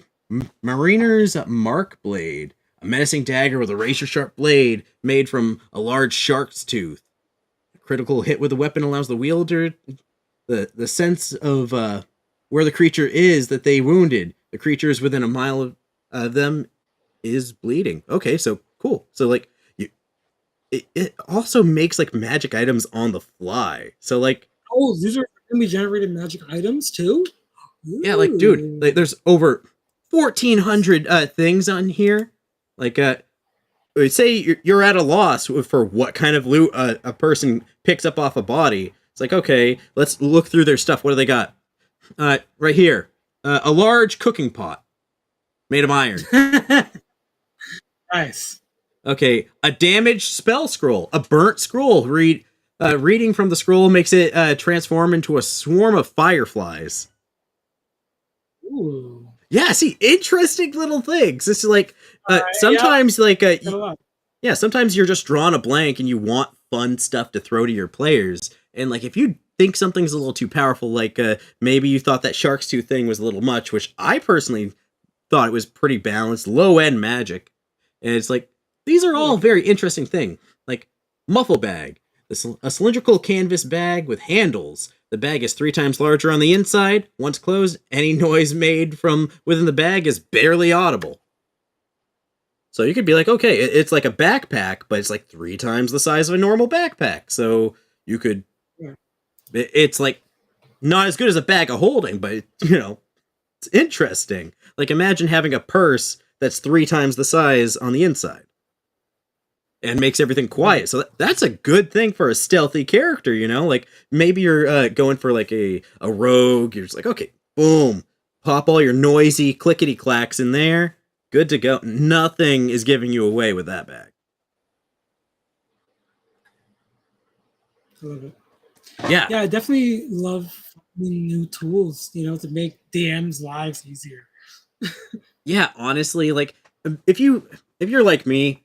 Mariner's Mark Blade, a menacing dagger with a razor-sharp blade made from a large shark's tooth. A critical hit with the weapon allows the wielder the sense of where the creature is that they wounded. The creature is within a mile of them is bleeding. Okay, so cool. So like it also makes like magic items on the fly. So like these are gonna be generated magic items too? Ooh. Yeah, like dude, like there's over 1,400 things on here. Like say you're at a loss for what kind of loot a person picks up off a body. It's like, okay, let's look through their stuff. What do they got? Right here, a large cooking pot made of iron. Nice. Okay, a damaged spell scroll, a burnt scroll. Read Reading from the scroll makes it transform into a swarm of fireflies. Ooh. Yeah, see, interesting little things. It's like sometimes sometimes you're just drawing a blank and you want fun stuff to throw to your players. And like if you think something's a little too powerful, like maybe you thought that Shark's Tooth thing was a little much, which I personally thought it was pretty balanced, low end magic. And it's like these are all very interesting things. Like muffle bag, a cylindrical canvas bag with handles. The bag is 3 times larger on the inside. Once closed, any noise made from within the bag is barely audible. So you could be like, okay, it's like a backpack, but it's like 3 times the size of a normal backpack. So you could, it's like not as good as a bag of holding, but it's interesting. Like imagine having a purse that's 3 times the size on the inside. And makes everything quiet. So that's a good thing for a stealthy character, Like, maybe you're going for, like, a rogue. You're just like, okay, boom. Pop all your noisy clickety-clacks in there. Good to go. Nothing is giving you away with that bag. I love it. Yeah. Yeah, I definitely love new tools, to make DMs' lives easier. Yeah, honestly, like, if you're like me,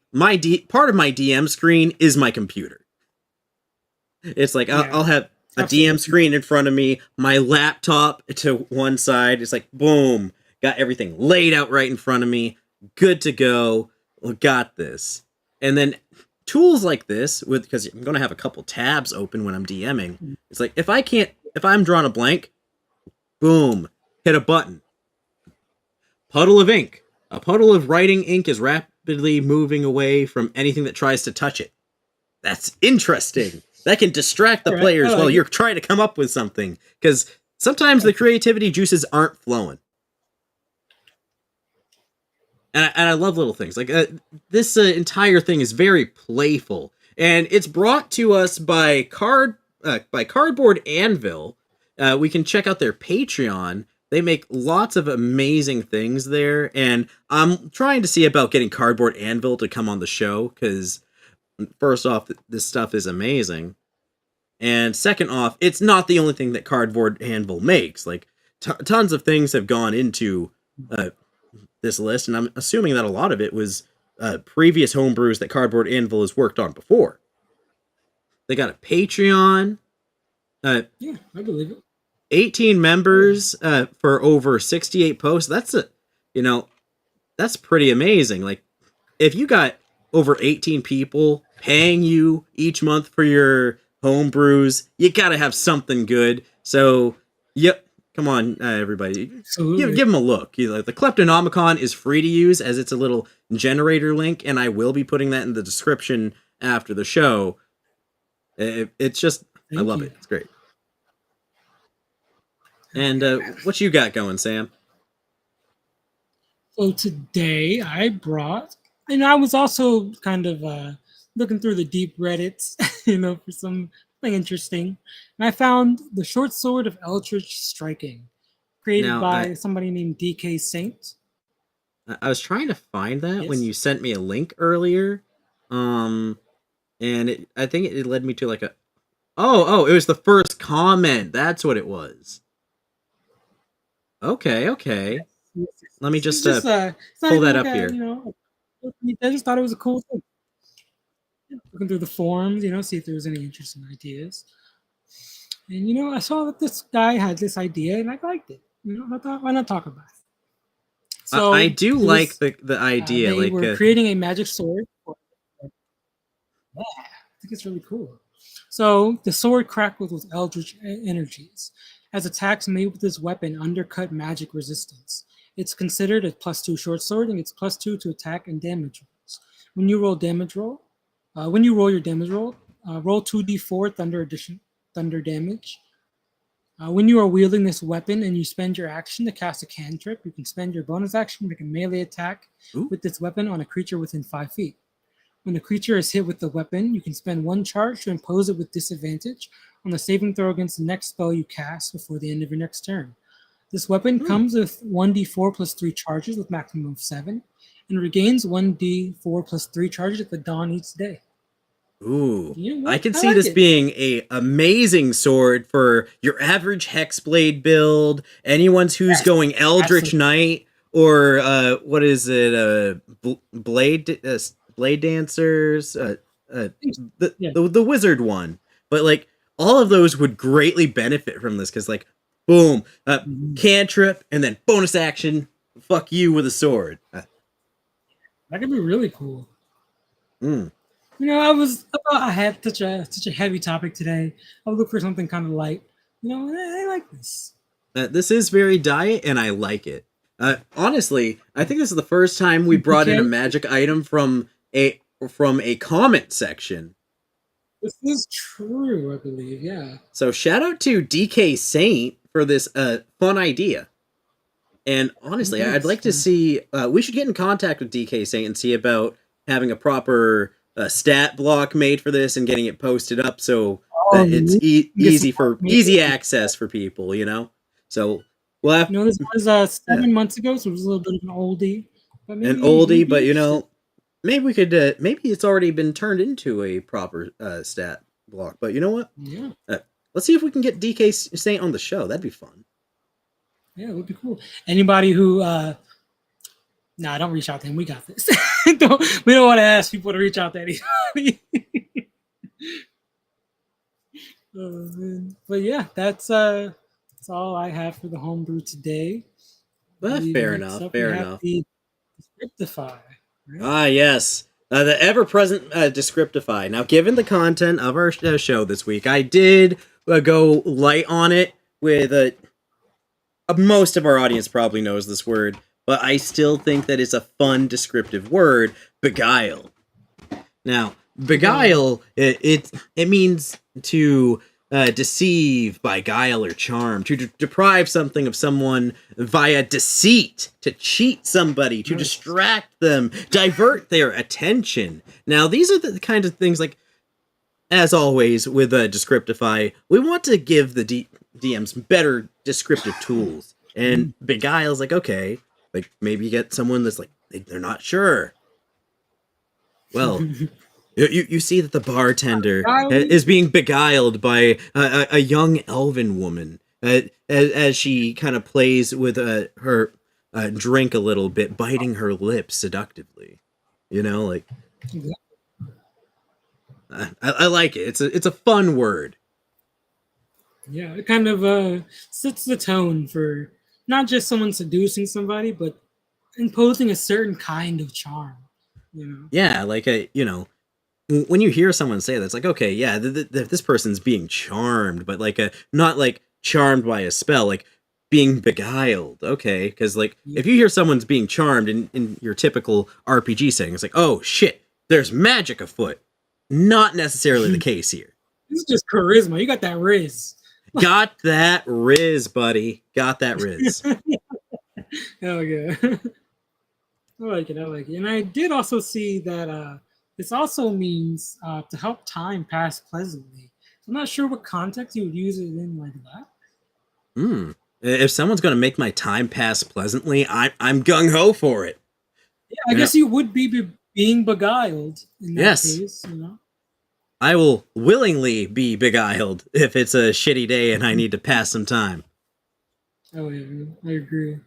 part of my DM screen is my computer. It's like I'll have a DM screen in front of me, my laptop to one side. It's like boom, got everything laid out right in front of me, good to go. Got this. And then tools like this, because I'm gonna have a couple tabs open when I'm DMing. It's like if I'm drawing a blank, boom, hit a button. Puddle of ink. A puddle of writing ink is rapidly moving away from anything that tries to touch it. That's interesting. That can distract the players while you're trying to come up with something. Because sometimes the creativity juices aren't flowing. And I love little things. Like this entire thing is very playful. And it's brought to us by Cardboard Anvil. We can check out their Patreon. They make lots of amazing things there, and I'm trying to see about getting Cardboard Anvil to come on the show, because first off, this stuff is amazing, and second off, it's not the only thing that Cardboard Anvil makes. Like, tons of things have gone into this list, and I'm assuming that a lot of it was previous homebrews that Cardboard Anvil has worked on before. They got a Patreon. Yeah, I believe it. 18 members for over 68 posts. That's that's pretty amazing. Like, if you got over 18 people paying you each month for your home brews, you gotta have something good. So, yep, come on, everybody, give them a look. The Kleptonomicon is free to use, as it's a little generator link, and I will be putting that in the description after the show. It's just, I love it. It's great. And what you got going, Sam? So today I brought, and I was also kind of looking through the deep Reddits, for something interesting. And I found the short sword of Eldritch Striking, created by somebody named DK Saint. I was trying to find that when you sent me a link earlier. And I think it led me to like a... Oh, it was the first comment. That's what it was. Okay. Let me just pull that up here. I just thought it was a cool thing. Looking through the forums, see if there was any interesting ideas. And I saw that this guy had this idea, and I liked it. I thought, why not talk about it? So I do like the idea. They were creating a magic sword. Yeah, I think it's really cool. So the sword crackles with eldritch energies. As attacks made with this weapon undercut magic resistance. It's considered a +2 short sword, and it's +2 to attack and damage rolls. When you roll your damage roll, roll 2d4 thunder damage. When you are wielding this weapon and you spend your action to cast a cantrip, you can spend your bonus action to make a melee attack with this weapon on a creature within 5 feet. When the creature is hit with the weapon, you can spend 1 charge to impose it with disadvantage on the saving throw against the next spell you cast before the end of your next turn. This weapon comes with 1d4 plus 3 charges with maximum of 7, and regains 1d4 plus 3 charges at the dawn each day. Ooh, You know what? I can I see like this it. being a amazing sword for your average hexblade build. Anyone's who's going Eldritch Knight or what is it? Blade dancers. The wizard one. But like all of those would greatly benefit from this because like boom, cantrip and then bonus action. Fuck you with a sword. That could be really cool. Mm. You know, I had such a heavy topic today. I would look for something kind of light. You know, and I like this. This is very diet, and I like it. Honestly, I think this is the first time we brought in a magic item from a comment section. This is true, I believe. Yeah. So shout out to DK Saint for this fun idea. And honestly, I'd like to see. We should get in contact with DK Saint and see about having a proper stat block made for this and getting it posted up so that it's easy access for people. You know. So we'll have. You know, this was 7 months ago, so it was a little bit of an oldie. But you know, maybe we could. Maybe it's already been turned into a proper stat block. But you know what? Yeah. Let's see if we can get DK Saint on the show. That'd be fun. Yeah, it would be cool. Anybody who don't reach out to him. We got this. We don't want to ask people to reach out to anybody. But yeah, that's all I have for the homebrew today. Fair enough. The Descriptify. Right? Ah, yes. The ever-present Descriptify. Now, given the content of our show this week, I did go light on it with most of our audience probably knows this word, but I still think that it's a fun descriptive word, beguile. Now, beguile, it means to deceive by guile or charm, to deprive something of someone via deceit, to cheat somebody, to distract them, divert their attention. Now, these are the kinds of things like, as always with Descriptify, we want to give the DMs better descriptive tools. And beguile's like, okay, like maybe you get someone that's like, they're not sure. Well, you see that the bartender is being beguiled by a young elven woman as she kind of plays with her drink a little bit, biting her lips seductively. You know, like I like it. It's a fun word. Yeah, it kind of sets the tone for not just someone seducing somebody, but imposing a certain kind of charm. You know? Yeah, like when you hear someone say that, it's like, okay, yeah, this person's being charmed, but like not like charmed by a spell, like being beguiled. Okay, because like if you hear someone's being charmed in your typical RPG setting, it's like, oh shit, there's magic afoot. Not necessarily the case here. This is just charisma. You got that riz. Got that riz, buddy. Got that riz. Hell yeah. I like it. And I did also see that this also means to help time pass pleasantly. I'm not sure what context you would use it in like that. If someone's going to make my time pass pleasantly, I'm gung-ho for it. Yeah, I guess you would be being beguiled in that case, you know? I will willingly be beguiled if it's a shitty day and I need to pass some time. Oh, yeah, I agree.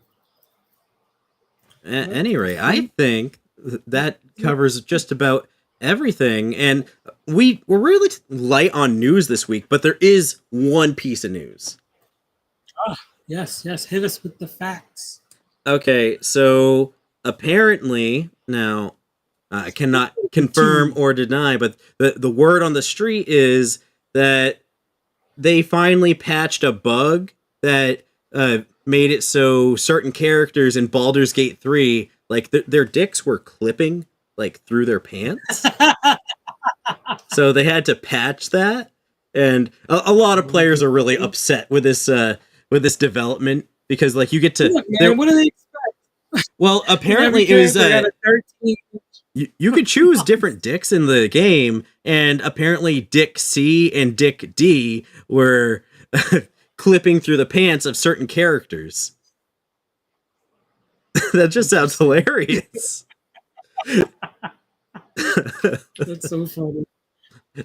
At any rate, I think that covers just about everything. And we're really light on news this week, but there is one piece of news. Yes. Hit us with the facts. Okay, so apparently, now I cannot confirm or deny, but the word on the street is that they finally patched a bug that made it so certain characters in Baldur's Gate 3, like their dicks were clipping like through their pants. So they had to patch that, and a lot of players are really upset with this development because like you get to. Look, man, what do they expect? Well, apparently it was you could choose different dicks in the game, and apparently Dick C and Dick D were clipping through the pants of certain characters. That just sounds hilarious. That's so funny.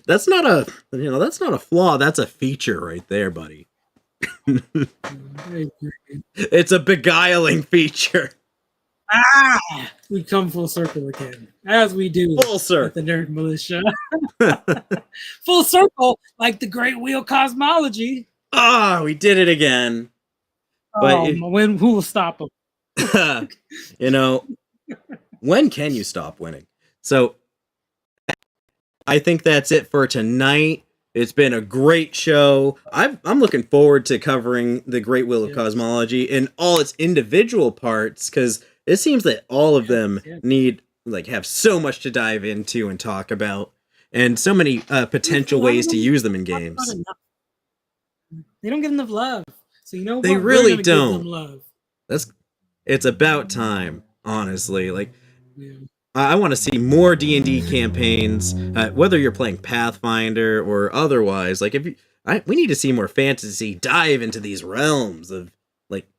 That's not a that's not a flaw. That's a feature right there, buddy. I agree. It's a beguiling feature. We come full circle again, as we do Full at circle. the Nerd Militia. Full circle, like the Great Wheel Cosmology. We did it again. But Who will stop them? When can you stop winning? So I think that's it for tonight. It's been a great show. I'm looking forward to covering the Great Wheel of Cosmology in all its individual parts, because it seems that all of them need have so much to dive into and talk about, and so many potential ways to use them in games. They don't give enough love. So they really don't. Give them love. It's about time, honestly. I want to see more D&D campaigns, whether you're playing Pathfinder or otherwise. We need to see more fantasy dive into these realms of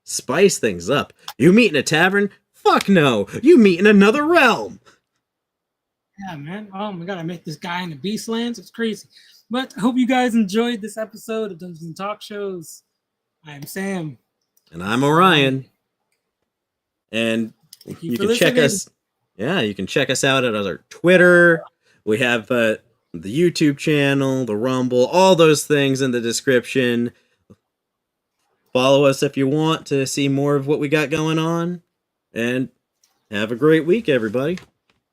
spice things up. You meet in a tavern? Fuck no. You meet in another realm. Yeah, man. Oh my god, I met this guy in the Beastlands. It's crazy. But I hope you guys enjoyed this episode of Dungeons and Talk Shows. I'm Sam. And I'm Orion. And you can check us. Yeah, you can check us out at our Twitter. We have the YouTube channel, the Rumble, all those things in the description. Follow us if you want to see more of what we got going on. And have a great week, everybody.